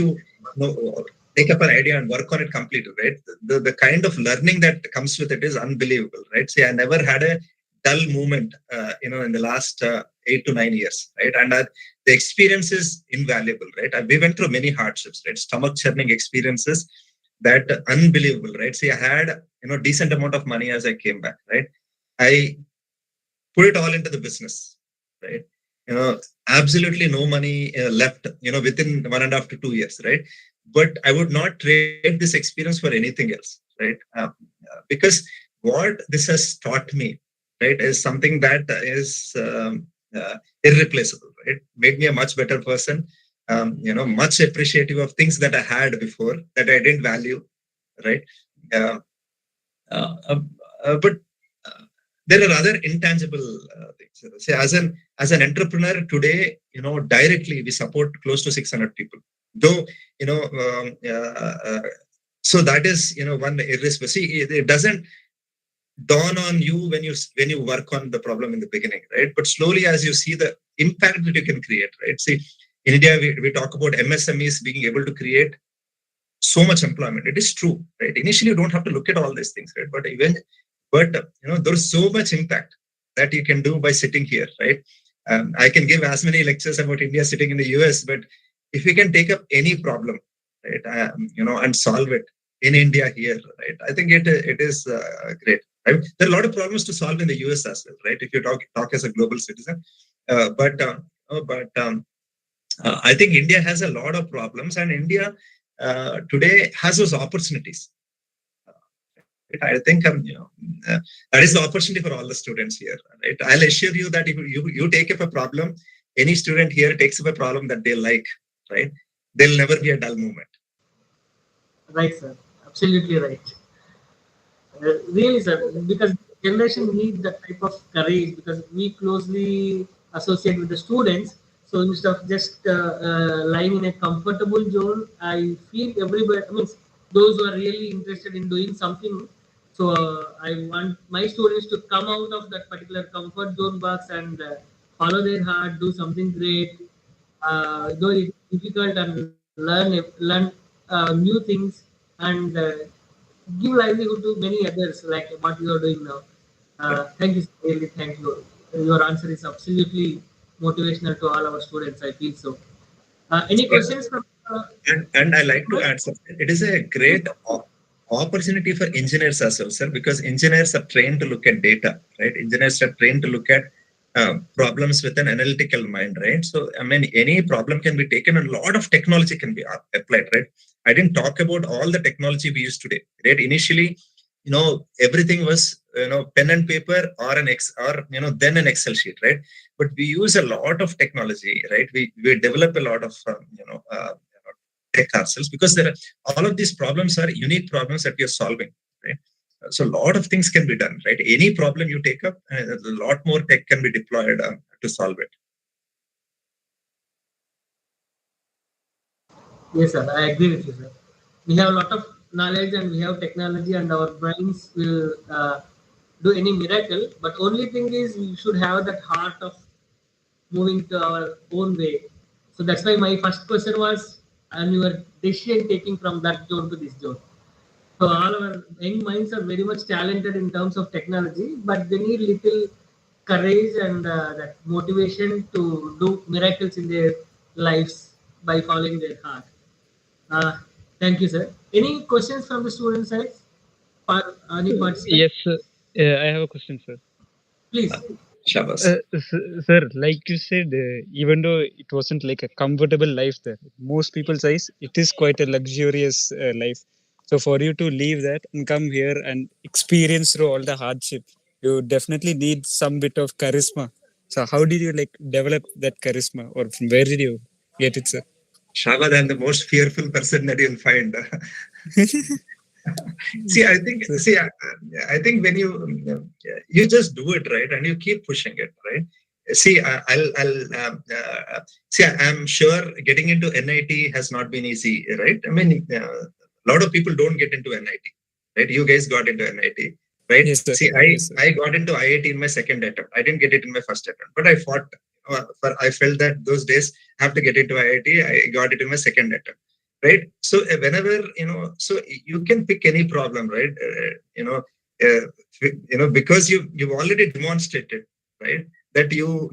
take up an idea and work on it completely, right? The kind of learning that comes with it is unbelievable, right? See, I never had a dull moment, in the last 8 to 9 years, right? And the experience is invaluable, right? We went through many hardships, right? Stomach churning experiences that unbelievable, right? See, I had, decent amount of money as I came back, right? I put it all into the business, right? Absolutely no money left, within 1.5 to 2 years, right? But I would not trade this experience for anything else, right? Because what this has taught me, right, is something that is irreplaceable, right? Made me a much better person, much appreciative of things that I had before that I didn't value, right? Uh, but uh, there are other intangible things. Say, as an entrepreneur today, directly we support close to 600 people. Though, so that is, one irresistible. See, it doesn't dawn on you when you work on the problem in the beginning, right? But slowly, as you see the impact that you can create, right? See, in India, we talk about MSMEs being able to create so much employment. It is true, right? Initially, you don't have to look at all these things, right? But there's so much impact that you can do by sitting here, right? I can give as many lectures about India sitting in the US, but if we can take up any problem, right, and solve it in India here, right? I think it is great. Right? There are a lot of problems to solve in the US as well, right? If you talk as a global citizen, but I think India has a lot of problems, and India today has those opportunities. I think that is the opportunity for all the students here. Right? I'll assure you that if you take up a problem, any student here takes up a problem that they like, right? There'll never be a dull moment. Right, sir. Absolutely right. Really, sir, because generation need that type of courage because we closely associate with the students. So instead of just lying in a comfortable zone, I feel everybody, I mean, those who are really interested in doing something. So I want my students to come out of that particular comfort zone box and follow their heart, do something great, though it's difficult and learn new things and give livelihood to many others like what you are doing now. Thank you, really, thank you. Your answer is absolutely motivational to all our students. I feel so. Any questions from? And I like to add something. It is a great opportunity for engineers as well, sir, because engineers are trained to look at data, right? Engineers are trained to look at problems with an analytical mind, right? So, I mean, any problem can be taken, and a lot of technology can be applied, right? I didn't talk about all the technology we use today, right? Initially, everything was, pen and paper or then an Excel sheet, right? But we use a lot of technology, right? We develop a lot of, tech ourselves because all of these problems are unique problems that we are solving, right? So a lot of things can be done, right? Any problem you take up, a lot more tech can be deployed to solve it. Yes, sir. I agree with you, sir. We have a lot of knowledge and we have technology, and our brains will do any miracle. But only thing is, we should have that heart of moving to our own way. So that's why my first question was on your decision taking from that zone to this zone. So all our young minds are very much talented in terms of technology, but they need little courage and that motivation to do miracles in their lives by following their heart. Uh, Thank you, sir. Any questions from the student side? Any participant? Yes, I have a question, sir. Please. Shabas. Sir, like you said, even though it wasn't like a comfortable life there, most people's eyes, it is quite a luxurious life. So for you to leave that and come here and experience through all the hardship, you definitely need some bit of charisma. So how did you like develop that charisma, or from where did you get it, sir? Shabad, I'm the most fearful person that you'll find. See, I think when you just do it, right, and you keep pushing it, right. See, I'm sure getting into NIT has not been easy, right? I mean, a A lot of people don't get into NIT, right? You guys got into NIT, right? Yes, sir. See, Yes, sir. I got into IIT in my second attempt. I didn't get it in my first attempt, but I fought. I felt that those days I have to get into IIT. I got it in my second attempt, right? So whenever so you can pick any problem, right? Because you've already demonstrated, right, that you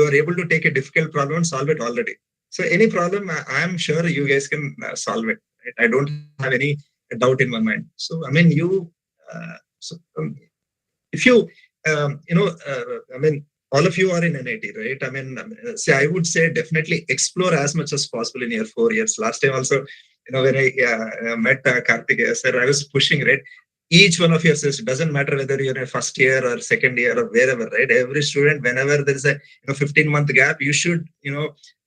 are able to take a difficult problem and solve it already. So any problem, I'm sure you guys can solve it. Right? I don't have any doubt in my mind. So I mean, if you I mean, all of you are in NIT, right? I mean, say I would say definitely explore as much as possible in your 4 years. Last time also, when I met Karthikeya sir, I was pushing, right? Each one of your says, doesn't matter whether you're in first year or second year or wherever, right? Every student, whenever there is a 15-month gap, you should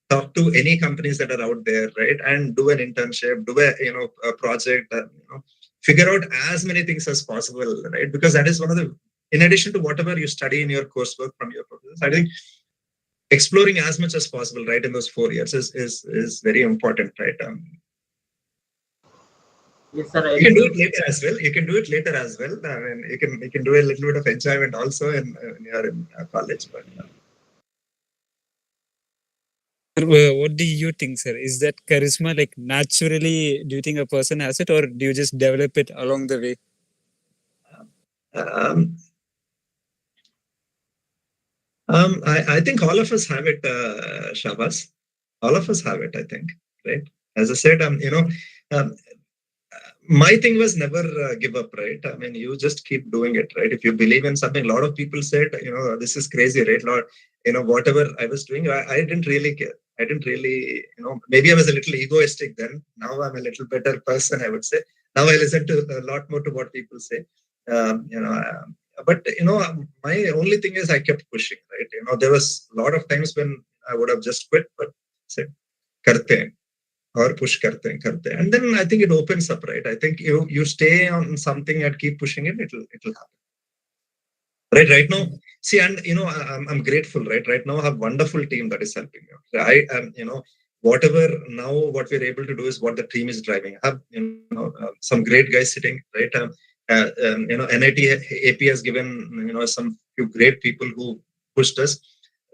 talk to any companies that are out there, right? And do an internship, do a project, figure out as many things as possible, right? Because that is one of the, in addition to whatever you study in your coursework from your professors, I think exploring as much as possible, right, in those 4 years is very important, right? Yes, sir. You can do it later as well. You can do it later as well. I mean, you can do a little bit of enjoyment also when you are in college. But What do you think, sir? Is that charisma like naturally? Do you think a person has it, or do you just develop it along the way? um, I think all of us have it, Shabas. All of us have it, I think, right? As I said, um, my thing was never give up, right? I mean, you just keep doing it, right? If you believe in something, a lot of people said, this is crazy, right? Lord, whatever I was doing, I didn't really care. I didn't really, maybe I was a little egoistic then. Now I'm a little better person, I would say. Now I listen to a lot more to what people say. But my only thing is I kept pushing, right? There was a lot of times when I would have just quit, but said, karte hain, or push karte hain. And then I think it opens up, right? I think you stay on something and keep pushing it, it'll happen. Right now, see, and I'm grateful, right now I have a wonderful team that is helping me. I whatever now what we're able to do is what the team is driving. I have some great guys sitting, right? NIT AP has given some few great people who pushed us,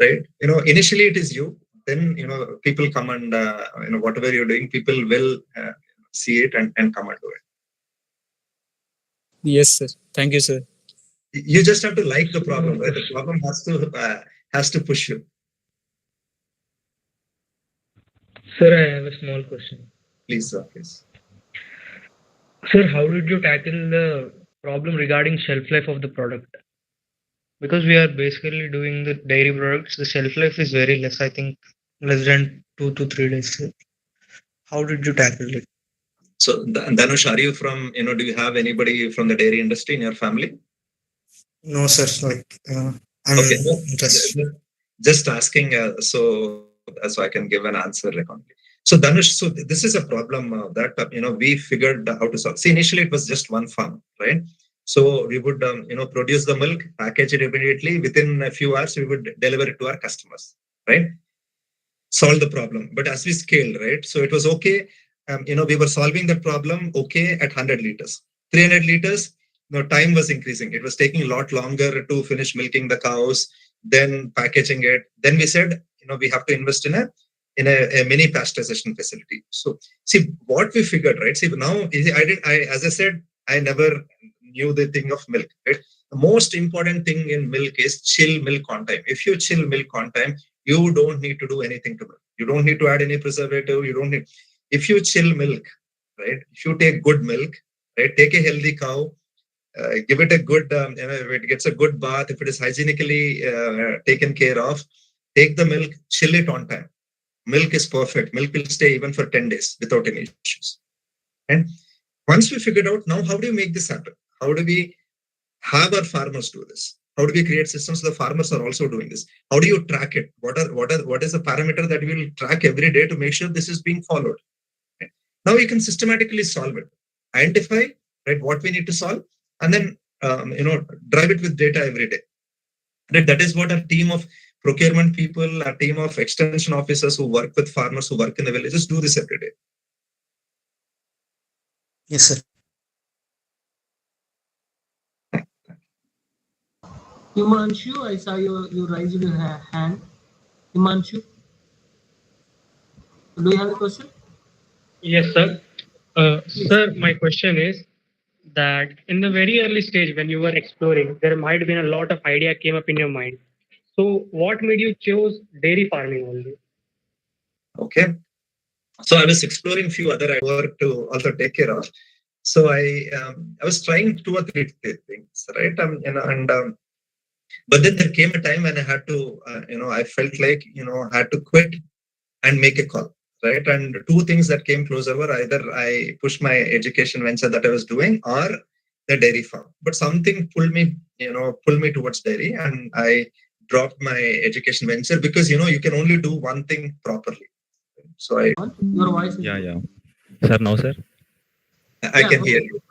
right? Initially it is you, then people come and whatever you're doing, people will see it and come and do it. Yes, sir. Thank you, sir. You just have to like the problem, right? The problem has to push you. Sir, I have a small question. Please, please. Sir, how did you tackle the problem regarding shelf life of the product? Because we are basically doing the dairy products, the shelf life is very less, I think less than 2 to 3 days. Sir. How did you tackle it? So, Dhanush, are you from, do you have anybody from the dairy industry in your family? No, sir. I'm okay. Just asking, so I can give an answer accordingly. So Dhanush, so this is a problem that we figured how to solve. See, initially it was just one farm, right? So we would produce the milk, package it immediately. Within a few hours, we would deliver it to our customers, right? Solve the problem. But as we scaled, right? So it was okay. We were solving the problem okay at 100 liters, 300 liters. Time was increasing. It was taking a lot longer to finish milking the cows, then packaging it. Then we said, we have to invest in a mini pasteurization facility. So see what we figured, right? See now, as I said, I never knew the thing of milk, right? The most important thing in milk is chill milk on time. If you chill milk on time, you don't need to do anything to milk. You don't need to add any preservative. You don't need. If you chill milk, right? If you take good milk, right? Take a healthy cow. Give it a good, if it gets a good bath, if it is hygienically taken care of, take the milk, chill it on time. Milk is perfect. Milk will stay even for 10 days without any issues. And once we figured out, now how do we make this happen? How do we have our farmers do this? How do we create systems so the farmers are also doing this? How do you track it? What is the parameter that we will track every day to make sure this is being followed? Right? Now you can systematically solve it. Identify, right, what we need to solve, and then drive it with data every day. Right? That is what our team of procurement people, our team of extension officers who work with farmers, who work in the villages, do this every day. Yes, sir. Himanshu, I saw you raised your hand. Himanshu, do you have a question? Yes, sir. Please. Sir, my question is that in the very early stage when you were exploring, there might have been a lot of idea came up in your mind. So, what made you choose dairy farming only? Okay. So I was exploring few other work to also take care of. So I was trying two or three things, right? And but then there came a time when I had to, I felt like, I had to quit and make a call, right? And two things that came closer were either I pushed my education venture that I was doing or the dairy farm. But something pulled me towards dairy, and I dropped my education venture because you can only do one thing properly. So Your voice is Yeah, good. yeah. Sir, now, sir. I Yeah, can go hear ahead. you.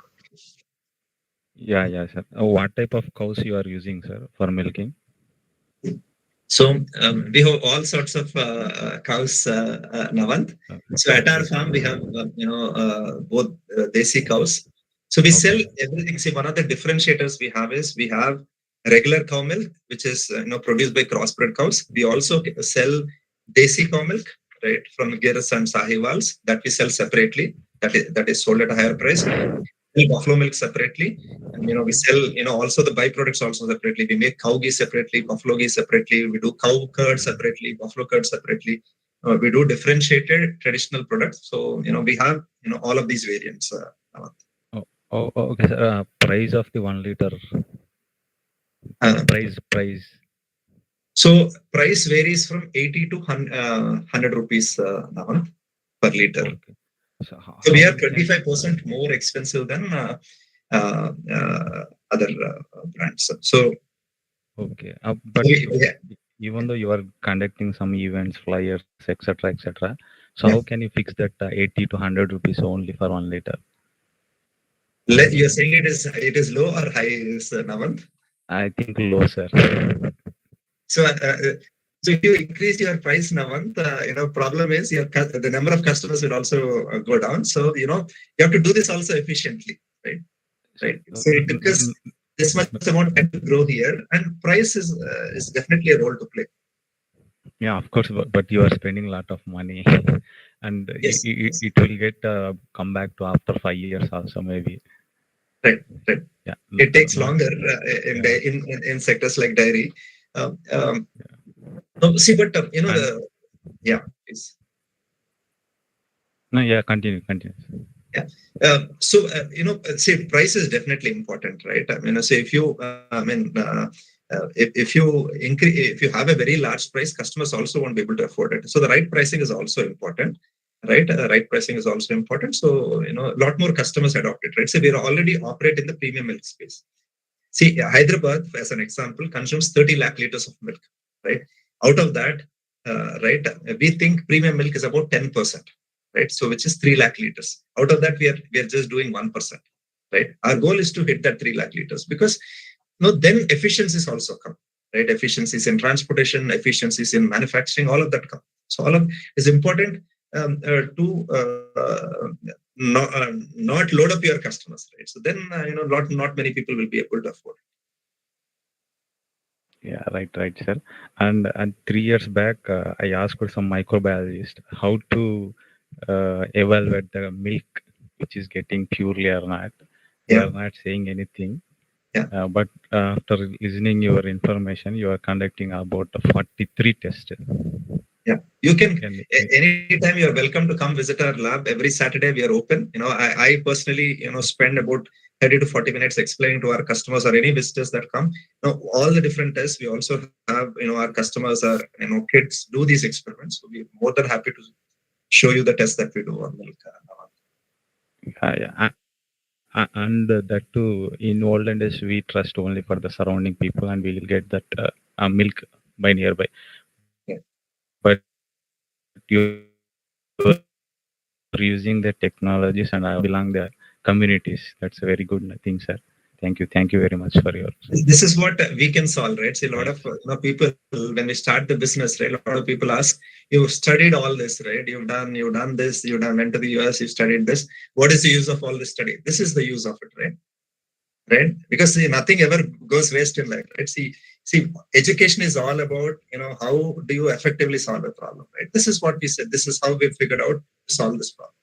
Yeah, yeah, sir. What type of cows you are using, sir, for milking? So we have all sorts of cows, Navant. So at our Okay, farm we have both desi cows. So we sell okay, everything. See, one of the differentiators we have is we have regular cow milk, which is produced by crossbred cows. We also sell desi cow milk, right, from Girs and Sahivals, that we sell separately. That is sold at a higher price. We buffalo milk separately, and we sell also the byproducts also separately. We make cow ghee separately, buffalo ghee separately. We do cow curd separately, buffalo curd separately. We do differentiated traditional products. So we have all of these variants. oh, okay, sir. Price of the 1 liter. Uh, Price. so price varies from 80 to 100 rupees now per liter. Okay. So So we how are we can? 25% more expensive than other brands. So Okay, but even though you are conducting some events, flyers, etc., etc., so how yeah. can you fix that 80 to 100 rupees only for 1 liter? You're saying it is low or high, is Navant? I think low, sir. So, so if you increase your price, Navant, problem is the number of customers will also go down. So, you have to do this also efficiently, right? So, Right. So it took us this much amount of time to grow here, and price is definitely a role to play. yeah, of course, but you are spending a lot of money, and Yes. it will get come back to after 5 years also maybe. Right. Right. Yeah, It takes not. longer in, Yeah, in sectors like dairy. Um, um, yeah. no, see, but And yeah. Please. no, yeah, continue. Yeah. So say price is definitely important, right? I mean, say if you, if you increase, if you have a very large price, customers also won't be able to afford it. So the right pricing is also important, right? Right pricing is also important. So a lot more customers adopt it, right? So we are already operate in the premium milk space. See, Hyderabad, as an example, consumes 30 lakh liters of milk, right? Out of that, right, we think premium milk is about 10%, right? So, which is 3 lakh liters. Out of that, we are just doing 1%, right? Our goal is to hit that 3 lakh liters because then efficiencies also come, right? Efficiencies in transportation, efficiencies in manufacturing, all of that come. So, all of is important to not load up your customers, right? So then not many people will be able to afford. Yeah, right, sir. And 3 years back, I asked some microbiologist how to evaluate the milk which is getting purely or not. They Yeah, are not saying anything. yeah, But after listening your information, you are conducting about 43 tests. yeah. You can Can anytime you are welcome to come visit our lab. Every Saturday we are open. I personally spend about 30 to 40 minutes explaining to our customers or any visitors that come. All the different tests. We also have our customers are kids do these experiments. So we're more than happy to show you the tests that we do on milk. yeah. And that too, in olden days, we trust only for the surrounding people, and we will get that milk by nearby. Yeah. But you are using the technologies, and I belong the communities. That's a very good thing, sir. Thank you very much for your. This is what we can solve, right? See, a lot of people, when we start the business, right, a lot of people ask, you've studied all this, right? You've done this, went to the US, you studied this. What is the use of all this study? This is the use of it, right? Because see, nothing ever goes waste in life, right? See, education is all about, how do you effectively solve a problem, right? This is what we said. This is how we figured out to solve this problem.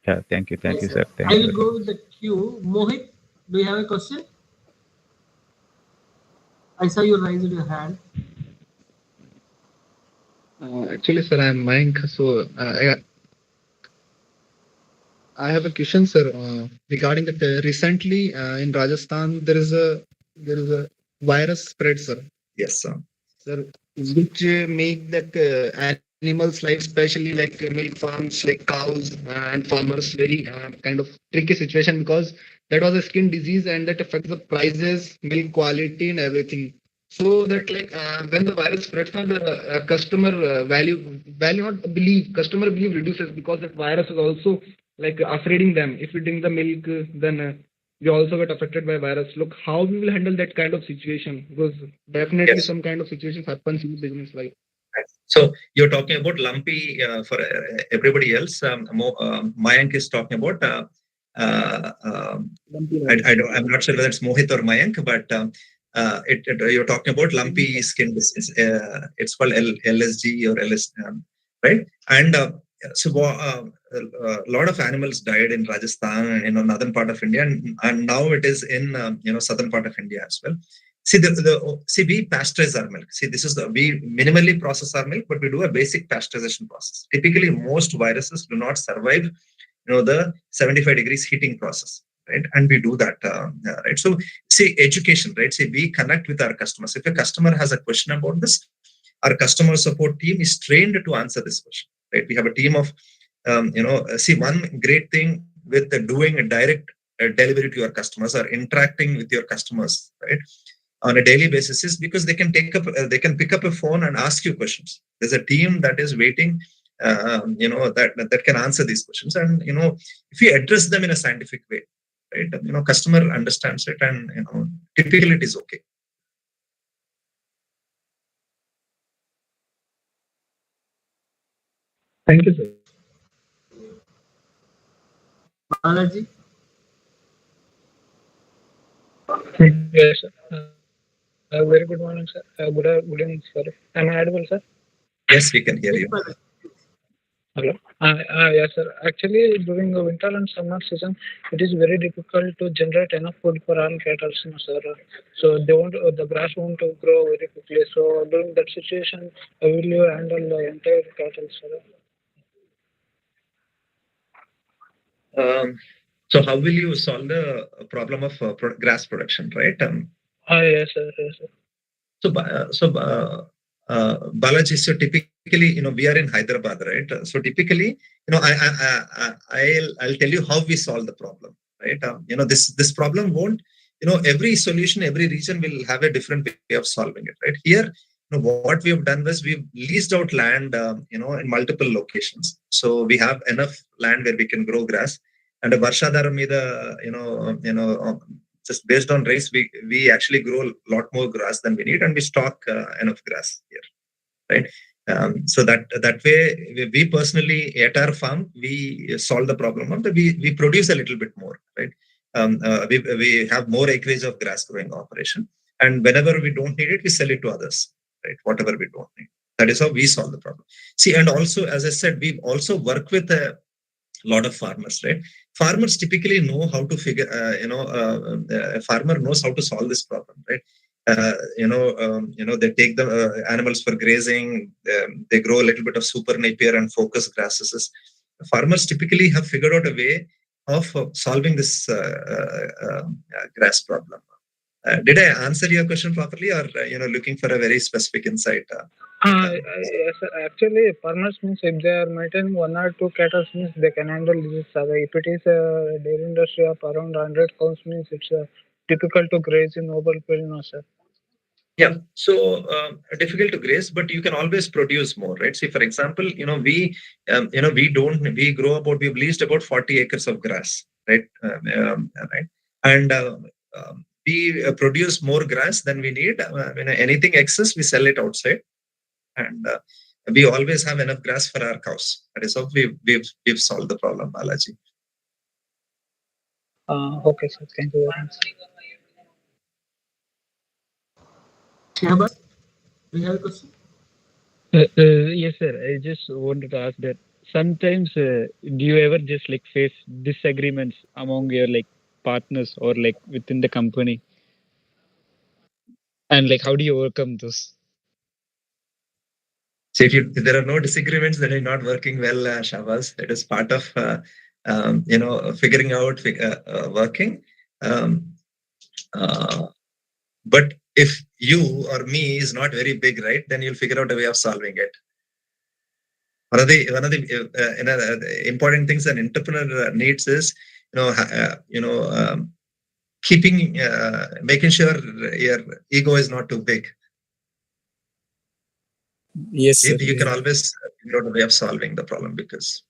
Yeah, thank you, Yes, sir. Thank I you. will go with the queue. Mohit, do you have a question? I saw you raised your hand. Actually, sir, I'm Mayank. So I have a question, sir, regarding that. Recently, in Rajasthan, there is a virus spread, sir. Yes, sir. Sir, which make that animals' life, especially like milk farms, like cows and farmers, very kind of tricky situation because that was a skin disease and that affects the prices, milk quality, and everything. So that like when the virus spreads, now the customer value not believe customer belief reduces because that virus is also like afraiding them. If we drink the milk, then we also get affected by virus. Look, how we will handle that kind of situation because definitely Yes. some kind of situations happens in business life. So you're talking about lumpy for everybody else. Mayank is talking about. I'm not sure whether it's Mohit or Mayank, but you're talking about lumpy skin disease. It's called LSG or LS, right? And so a lot of animals died in Rajasthan and northern part of India, and now it is in southern part of India as well. See, we pasteurize our milk. See, we minimally process our milk, but we do a basic pasteurization process. Typically, most viruses do not survive, the 75 degrees heating process, right? And we do that, right? So, see, education, right? See, we connect with our customers. If a customer has a question about this, our customer support team is trained to answer this question, right? We have a team of, see, one great thing with doing a direct delivery to your customers or interacting with your customers, right, on a daily basis is because they can pick up a phone and ask you questions. There's a team that is waiting, that can answer these questions, and if you address them in a scientific way, right, customer understands it, and typically it is okay. Thank you, sir. Balaji? Yes, sir. Very good morning, sir. Good evening, sir. Am I audible, sir? Yes, we can hear you. Hello. Yes, sir. Actually, during the winter and summer season, it is very difficult to generate enough food for all cattle, sir. So the grass won't grow very quickly. So during that situation, will you handle the entire cattle, sir? So how will you solve the problem of grass production, right? Yes, sir. Yes, sir. Balaji, so typically, we are in Hyderabad, right? So typically, I'll tell you how we solve the problem, right? This problem won't, every solution, every region will have a different way of solving it, right? Here, what we have done was we've leased out land, in multiple locations. So we have enough land where we can grow grass, and a Varshadara Mida, just based on race, we actually grow a lot more grass than we need, and we stock enough grass here, right? So that way, we personally at our farm, we solve the problem of we produce a little bit more, right? We have more acreage of grass growing operation, and whenever we don't need it, we sell it to others, right? Whatever we don't need. That is how we solve the problem. See, and also, as I said, we also work with a lot of farmers, right? Farmers typically know how to figure, a farmer knows how to solve this problem, right? They take the animals for grazing, they grow a little bit of super napier and focus grasses. Farmers typically have figured out a way of solving this grass problem. Did I answer your question properly, or looking for a very specific insight? Yes, sir. Actually, farmers means if they are maintaining one or two cattle means they can handle this. If it is a dairy industry of around 100 cows means it's difficult to graze in open field, no, sir. Yeah, so difficult to graze, but you can always produce more, right? See, for example, we've leased about 40 acres of grass, right? Right. and we produce more grass than we need. Anything excess, we sell it outside, and we always have enough grass for our cows. That is how we've solved the problem, Balaji. Okay, sir. Thank you very much. Shahbaz, do you have a question? Yes, sir. I just wanted to ask that sometimes do you ever just like face disagreements among your like partners or like within the company, and like how do you overcome those? So if there are no disagreements, then you're not working well, Shahbaz. It is part of figuring out working. Um, but if you or me is not very big, right, then you'll figure out a way of solving it. One of the important things an entrepreneur needs is making sure your ego is not too big. Yes, sir. You can always figure out a way of solving the problem because.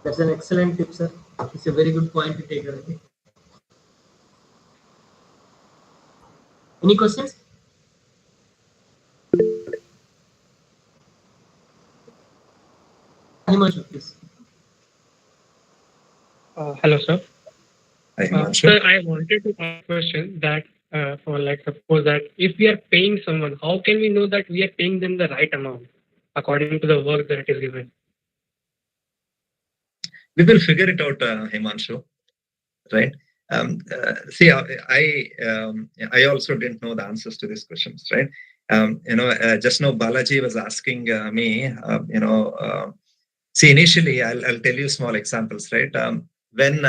That's an excellent tip, sir. It's a very good point to take away. Any questions? Himanshu, please. Hello, sir. Hi, Himanshu. Sir, I wanted to ask a question that for like suppose that if we are paying someone, how can we know that we are paying them the right amount according to the work that is given? We will figure it out, Himanshu. Right? See, I also didn't know the answers to these questions, right? Just now Balaji was asking me, see, initially, I'll tell you small examples, right? When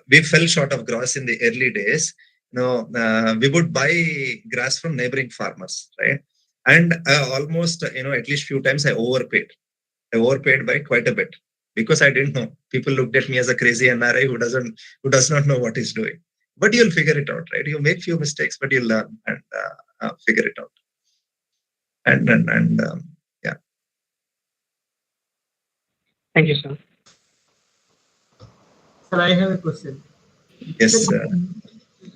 we fell short of grass in the early days, we would buy grass from neighboring farmers, right? And almost, at least few times I overpaid. I overpaid by quite a bit because I didn't know. People looked at me as a crazy NRI who does not know what he's doing. But you'll figure it out, right? You make few mistakes, but you'll learn and figure it out. And yeah. Thank you, sir. Sir, I have a question. Yes.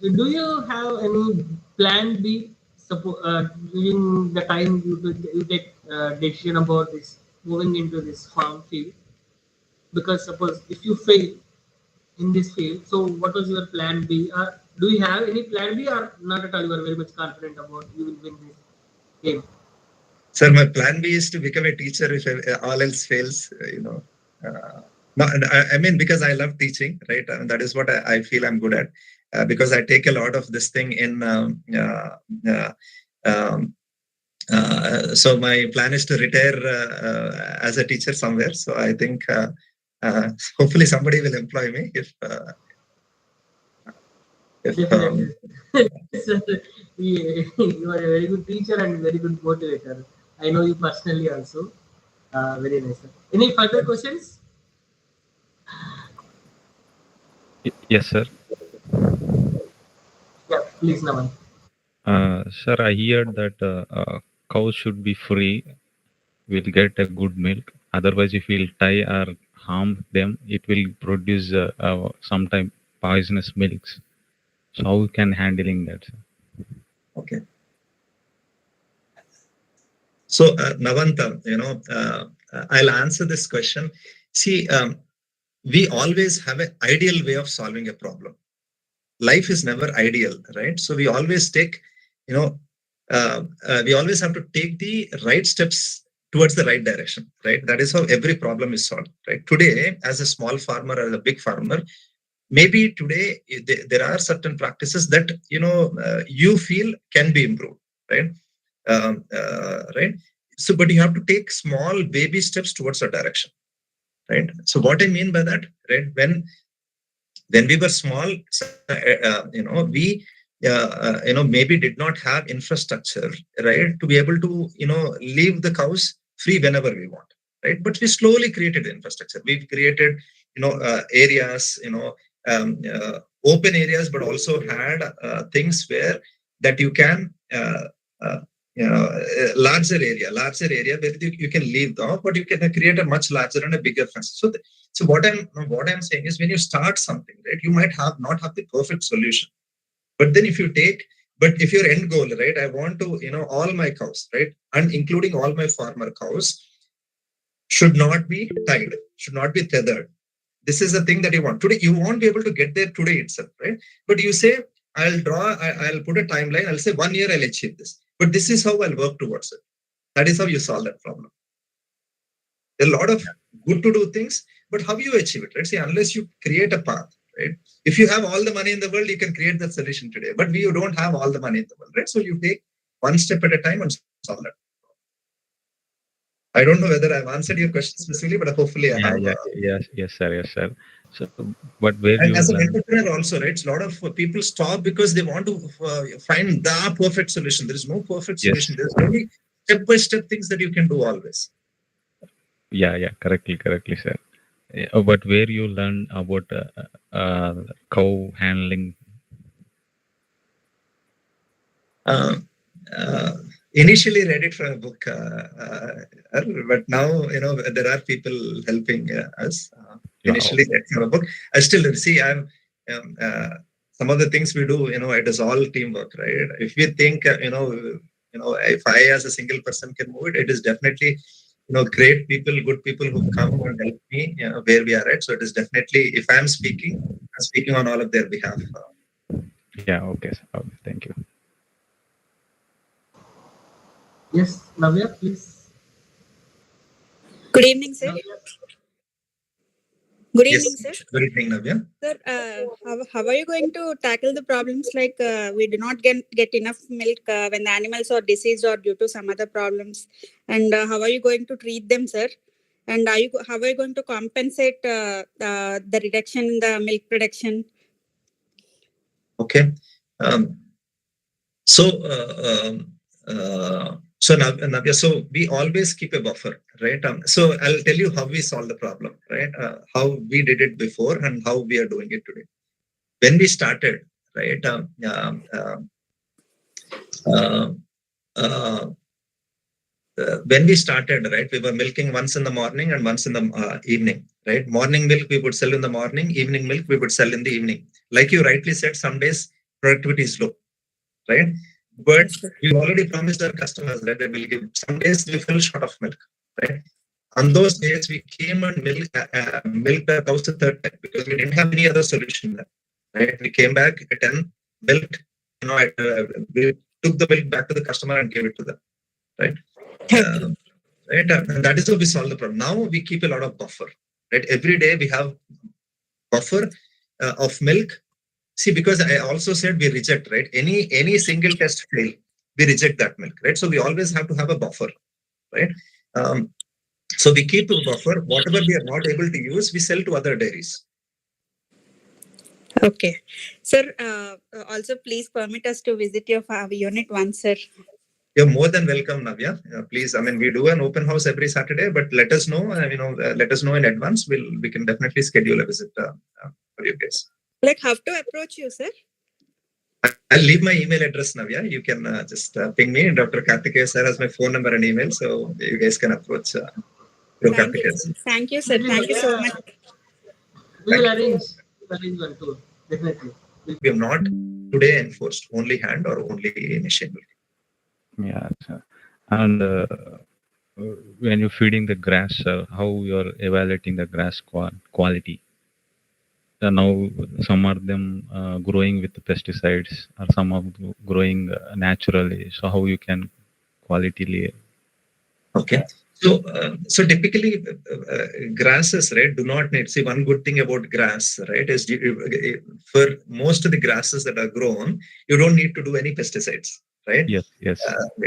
Do you have any plan B during the time you take decision about this moving into this farm field? Because suppose if you fail in this field, so what was your plan B? Do you have any plan B or not at all? You are very much confident about you will win this game. Sir, my plan B is to become a teacher if all else fails. Because I love teaching, right? That is what I feel I'm good at. Because I take a lot of this thing in. So my plan is to retire as a teacher somewhere. So I think hopefully somebody will employ me if Definitely. You are a very good teacher and very good motivator. I know you personally also. Very nice. Sir. Any further questions? Yes, sir. Yeah, please, Naman. Sir, I heard that cows should be free. We'll get a good milk. Otherwise, if we'll tie or harm them, it will produce sometime poisonous milks. So how we can handling that, sir? Okay. So, Navanta, I'll answer this question. See, we always have an ideal way of solving a problem. Life is never ideal, right? So we always take, we always have to take the right steps towards the right direction, right? That is how every problem is solved, right? Today, as a small farmer or a big farmer, maybe today there are certain practices that you feel can be improved, right? Right. So, but you have to take small baby steps towards a direction, right? So, what I mean by that, right? When we were small, we maybe did not have infrastructure, right, to be able to leave the cows free whenever we want, right? But we slowly created infrastructure. We've created areas, open areas, but also had things where that you can larger area where you can leave off, but you can create a much larger and a bigger fence. So what I'm saying is, when you start something, right, you might not have the perfect solution, but then if your end goal, right, I want to, all my cows, right, and including all my farmer cows, should not be tied, should not be tethered. This is the thing that you want today. You won't be able to get there today itself, right? But you say, I'll put a timeline. I'll say 1 year I'll achieve this. But this is how I'll work towards it. That is how you solve that problem. There are a lot of good to do things, but how you achieve it, right? See, unless you create a path, right? If you have all the money in the world, you can create that solution today. But we don't have all the money in the world, right? So you take one step at a time and solve that. I don't know whether I've answered your question specifically, but hopefully I have. Yes, sir. So, but where And you as an learn, entrepreneur also, right? A lot of people stop because they want to find the perfect solution. There is no perfect yes, solution. There's only step-by-step things that you can do always. yeah, correctly, sir. But where you learn about cow handling? Initially read it from a book, but now there are people helping us. Initially read from a book. I still see. I'm some of the things we do. It is all teamwork, right? If we think, if I as a single person can move it, it is definitely great people, good people who come and help me where we are at. So it is definitely, if I'm speaking on all of their behalf. Yeah, okay, sir. Okay, thank you. Yes, Navya, please. Good evening, sir. Good evening, Yes. sir. Good evening, Navya. Sir, how are you going to tackle the problems like we do not get enough milk when the animals are diseased or due to some other problems? And how are you going to treat them, sir? And how are you going to compensate the reduction in the milk production? Okay. So Navya, so we always keep a buffer, right? So I'll tell you how we solve the problem, right? How we did it before and how we are doing it today. When we started, right? When we started, right, we were milking once in the morning and once in the evening, right? Morning milk we would sell in the morning, evening milk we would sell in the evening. Like you rightly said, some days productivity is low, right? But we've already promised our customers that we'll give. Some days we fell short of milk, right? On those days, we came and milked the cows the third time because we didn't have any other solution there, right? We came back at 10, milked, we took the milk back to the customer and gave it to them, right? Right, and that is how we solve the problem. Now we keep a lot of buffer, right? Every day we have buffer of milk. See, because I also said we reject, right? Any single test fail, we reject that milk, right? So we always have to have a buffer, right? So we keep a buffer. Whatever we are not able to use, we sell to other dairies. Okay. Sir, also please permit us to visit your unit once, sir. You're more than welcome, Navya. Please, I mean, we do an open house every Saturday, but let us know. Let us know in advance. We can definitely schedule a visit for you guys. Like how to approach you, sir? I'll leave my email address, Navya. You can just ping me. Dr. Karthikeya sir has my phone number and email, so you guys can approach Karthikeya sir. Thank you, sir. Thank you so much. We will arrange one too, definitely. We have not today enforced only hand or only machine. Yeah, sir. And when you're feeding the grass, how you're evaluating the grass quality? Now, some of them growing with pesticides, or some of growing naturally. So, how you can quality? Okay. So typically grasses, right, do not need. See, one good thing about grass, right, is for most of the grasses that are grown, you don't need to do any pesticides, right? Yes.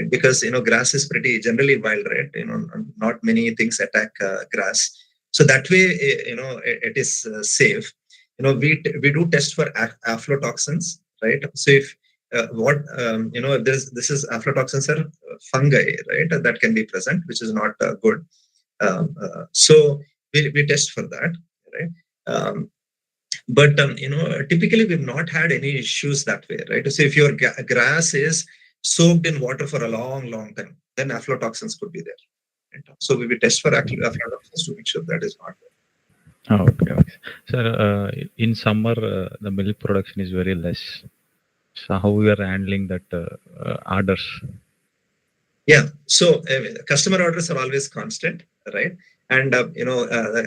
Because grass is pretty generally wild, right? Not many things attack grass. So that way, it is safe. We do test for aflatoxins, right? So if this is aflatoxins are fungi, right? That can be present, which is not good. So we test for that, right? But typically we've not had any issues that way, right? So if your grass is soaked in water for a long time, then aflatoxins could be there. Right? So we will test for aflatoxins to make sure that is not there. Oh, okay, okay. Sir, in summer, the milk production is very less. So how we are handling that orders? Yeah. So customer orders are always constant, right? And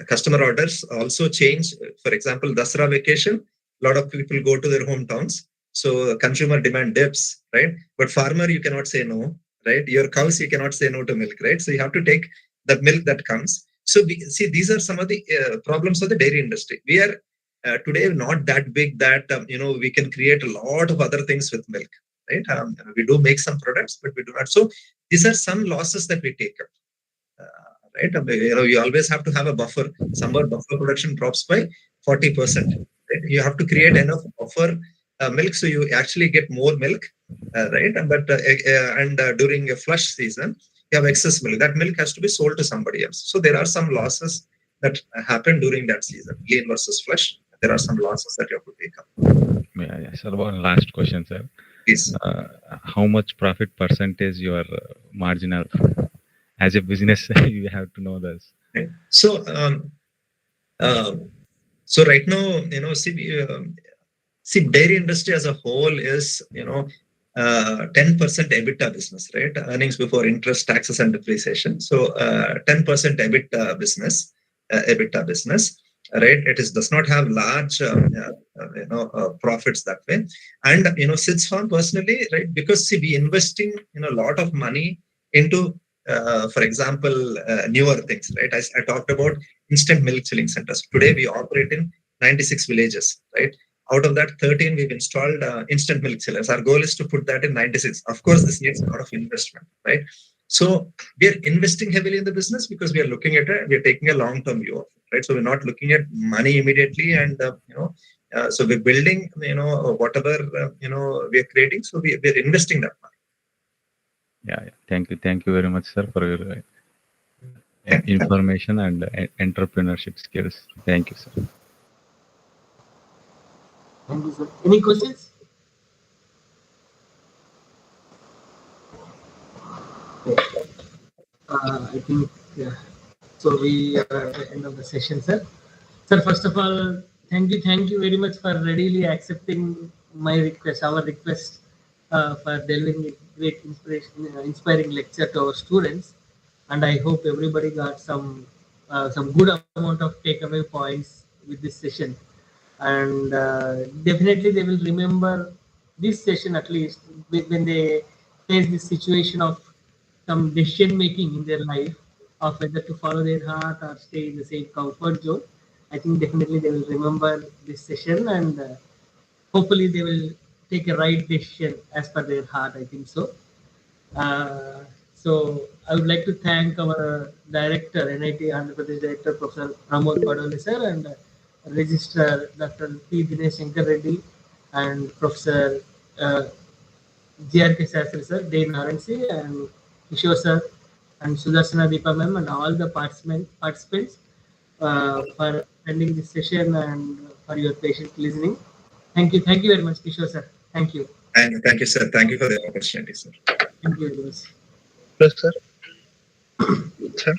customer orders also change. For example, Dasra vacation, a lot of people go to their hometowns. So consumer demand dips, right? But farmer, you cannot say no, right? Your cows, you cannot say no to milk, right? So you have to take the milk that comes. So we see these are some of the problems of the dairy industry. We are today not that big that we can create a lot of other things with milk, right? We do make some products, but we do not. So these are some losses that we take up, right? You always have to have a buffer. Summer buffer production drops by 40%. Right? You have to create enough buffer milk so you actually get more milk, right? But during a flush season, you have excess milk. That milk has to be sold to somebody else. So there are some losses that happen during that season. Lean versus flush. There are some losses that you have to take up. Yeah. Sir, one last question, sir. Please. How much profit percentage you are marginal? As a business, you have to know this. Right. So right now, see, dairy industry as a whole is 10% EBITDA business, right? Earnings before interest, taxes, and depreciation. So 10% EBITDA business, right? It does not have large profits that way. And Sits Farm personally, right? Because see, we investing a lot of money into for example, newer things, right? I talked about instant milk chilling centers. Today, we operate in 96 villages, right? Out of that, 13 we've installed instant milk chillers. Our goal is to put that in 96. Of course, this needs a lot of investment, right? So we are investing heavily in the business because we are looking at it. We are taking a long-term view of it, right? So we're not looking at money immediately, and so we're building, whatever we are creating. So we're investing that money. Yeah. Thank you very much, sir, for your information and entrepreneurship skills. Thank you, sir. Thank you, sir. Any questions? I think so. We are at the end of the session, sir. Sir, first of all, thank you very much for readily accepting my request, our request, for delivering a great inspiring lecture to our students. And I hope everybody got some good amount of takeaway points with this session. And definitely they will remember this session, at least when they face this situation of some decision making in their life, of whether to follow their heart or stay in the same comfort zone. I think definitely they will remember this session, and hopefully they will take a right decision as per their heart. I think so. So I would like to thank our director, NIT Andhra Pradesh Director, Professor Pramod Padole sir, and Registrar Dr. P. Dinesh Shankar Reddy, and Professor GRK Sastry sir, Dane RNC, and Kishore sir, and Sudarsana Deepa ma'am, and all the participants for attending this session and for your patient listening. Thank you very much, Kishore sir. Thank you. Thank you, sir. Thank you for the opportunity, sir. Thank you very much. Hello, sir. Sir.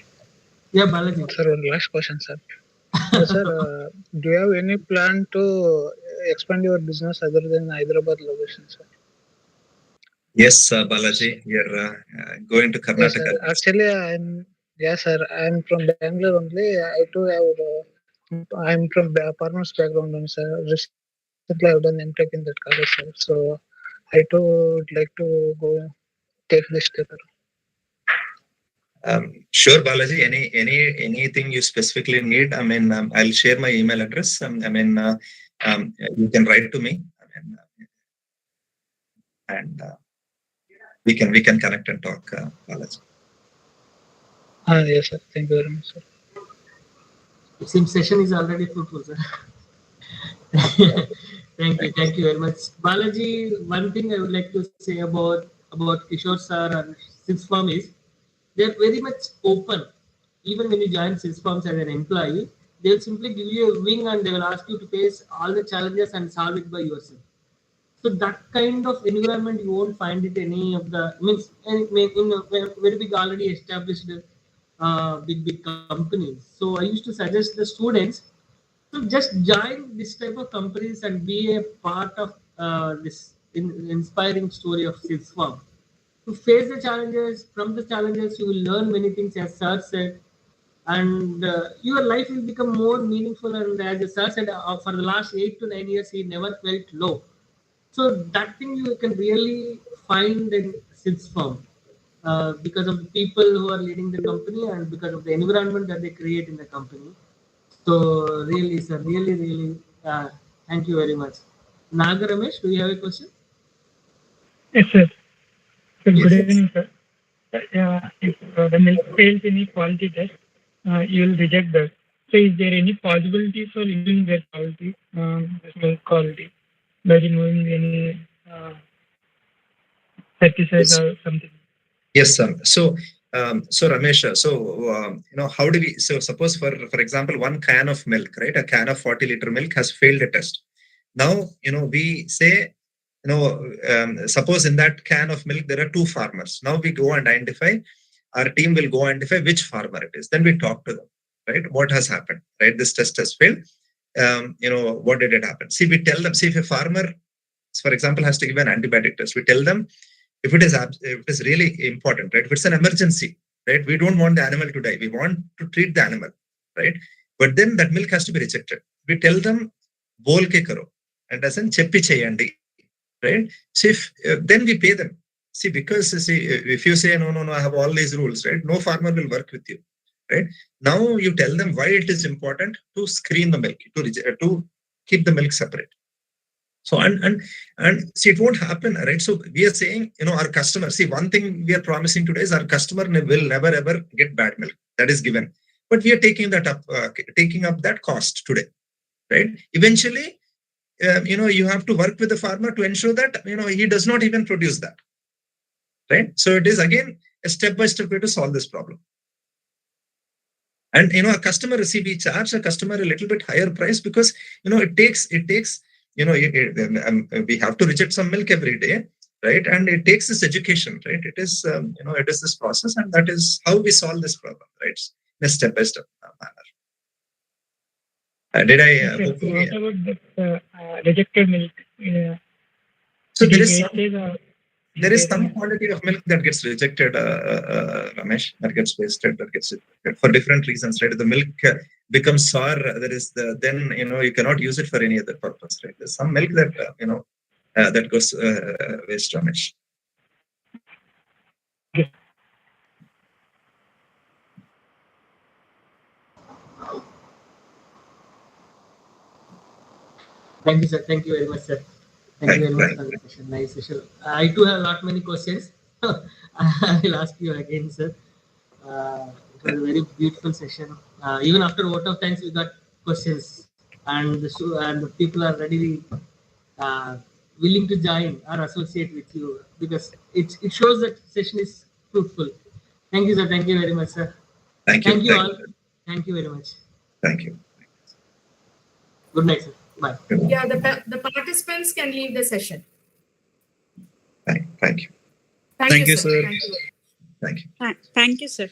Yeah, Balaji. Sir, one last question, sir. Sir, do you have any plan to expand your business other than Hyderabad location, sir? Yes, Balaji, you're going to Karnataka. Yes, actually, I'm from Bangalore only. I too have. I'm from farmers background, only, sir. Recently, I've done MTech in that college, sir. So I too would like to go take this step. Sure, Balaji. Anything you specifically need? I mean, I'll share my email address. You can write to me. And we can connect and talk, Balaji. Yes, sir. Thank you very much, sir. It seems session is already fruitful, sir. Thank you very much, Balaji. One thing I would like to say about Kishore sir and Sixth Form is they're very much open. Even when you join Sixth Forms as an employee, they'll simply give you a wing and they will ask you to face all the challenges and solve it by yourself. So that kind of environment you won't find it any of the means in a very big already established big companies. So I used to suggest the students to just join this type of companies and be a part of this inspiring story of sixth form. To face the challenges, from the challenges you will learn many things, as sir said, and your life will become more meaningful. And as the sir said, for the last 8 to 9 years, he never felt low. So that thing you can really find in sixth form because of the people who are leading the company and because of the environment that they create in the company. So really, sir, really, thank you very much. Naga Ramesh, do you have a question? Yes, sir. So good Yes. evening, sir. If the milk fails any quality test, you will reject that. So is there any possibility for improving their quality, this milk quality, by removing any pesticides Yes. or something? Yes, sir. So Ramesh, how do we? So suppose for example, one can of milk, right? A can of 40-liter milk has failed a test. Now, we say, suppose in that can of milk there are two farmers. Now we go and identify. Our team will go identify which farmer it is. Then we talk to them, right? What has happened, right? This test has failed. What did it happen? See, we tell them. See, if a farmer, for example, has to give an antibiotic test, we tell them if it is really important, right? If it's an emergency, right? We don't want the animal to die. We want to treat the animal, right? But then that milk has to be rejected. We tell them, bol ke karo, and as in cheppi cheyandi, right? So if then we pay them. See, because if you say no, I have all these rules, right? No farmer will work with you, right? Now you tell them why it is important to screen the milk, to keep the milk separate. So and see, it won't happen, right? So we are saying, our customer. See, one thing we are promising today is our customer will never ever get bad milk. That is given, but we are taking up that cost today, right? Eventually, you have to work with the farmer to ensure that he does not even produce that, right? So it is again a step-by-step way to solve this problem. And a customer we charge a customer a little bit higher price because it takes we have to reject some milk every day, right? And it takes this education, right? It is it is this process, and that is how we solve this problem, right? In a step-by-step manner. Did I? Sir, what about the rejected milk? So it is wasted. There is some quantity of milk that gets rejected, Ramesh, that gets wasted, that gets rejected for different reasons, right? The milk becomes sour. There is then you cannot use it for any other purpose, right? There's some milk that that goes waste, Ramesh. Thank you, sir. Thank you very much, sir. Thank you very much for the session. Nice session. I too have a lot many questions. I will ask you again, sir. It was a very beautiful session. Even after vote of thanks, we got questions, and the people are ready, willing to join or associate with you because it shows that session is fruitful. Thank you, sir. Thank you very much, sir. Thank you. Thank you all. Thank you very much. Thank you. Good night, sir. Bye. Yeah, the participants can leave the session. Thank you. Thank you, sir. Thank you. Thank you, sir.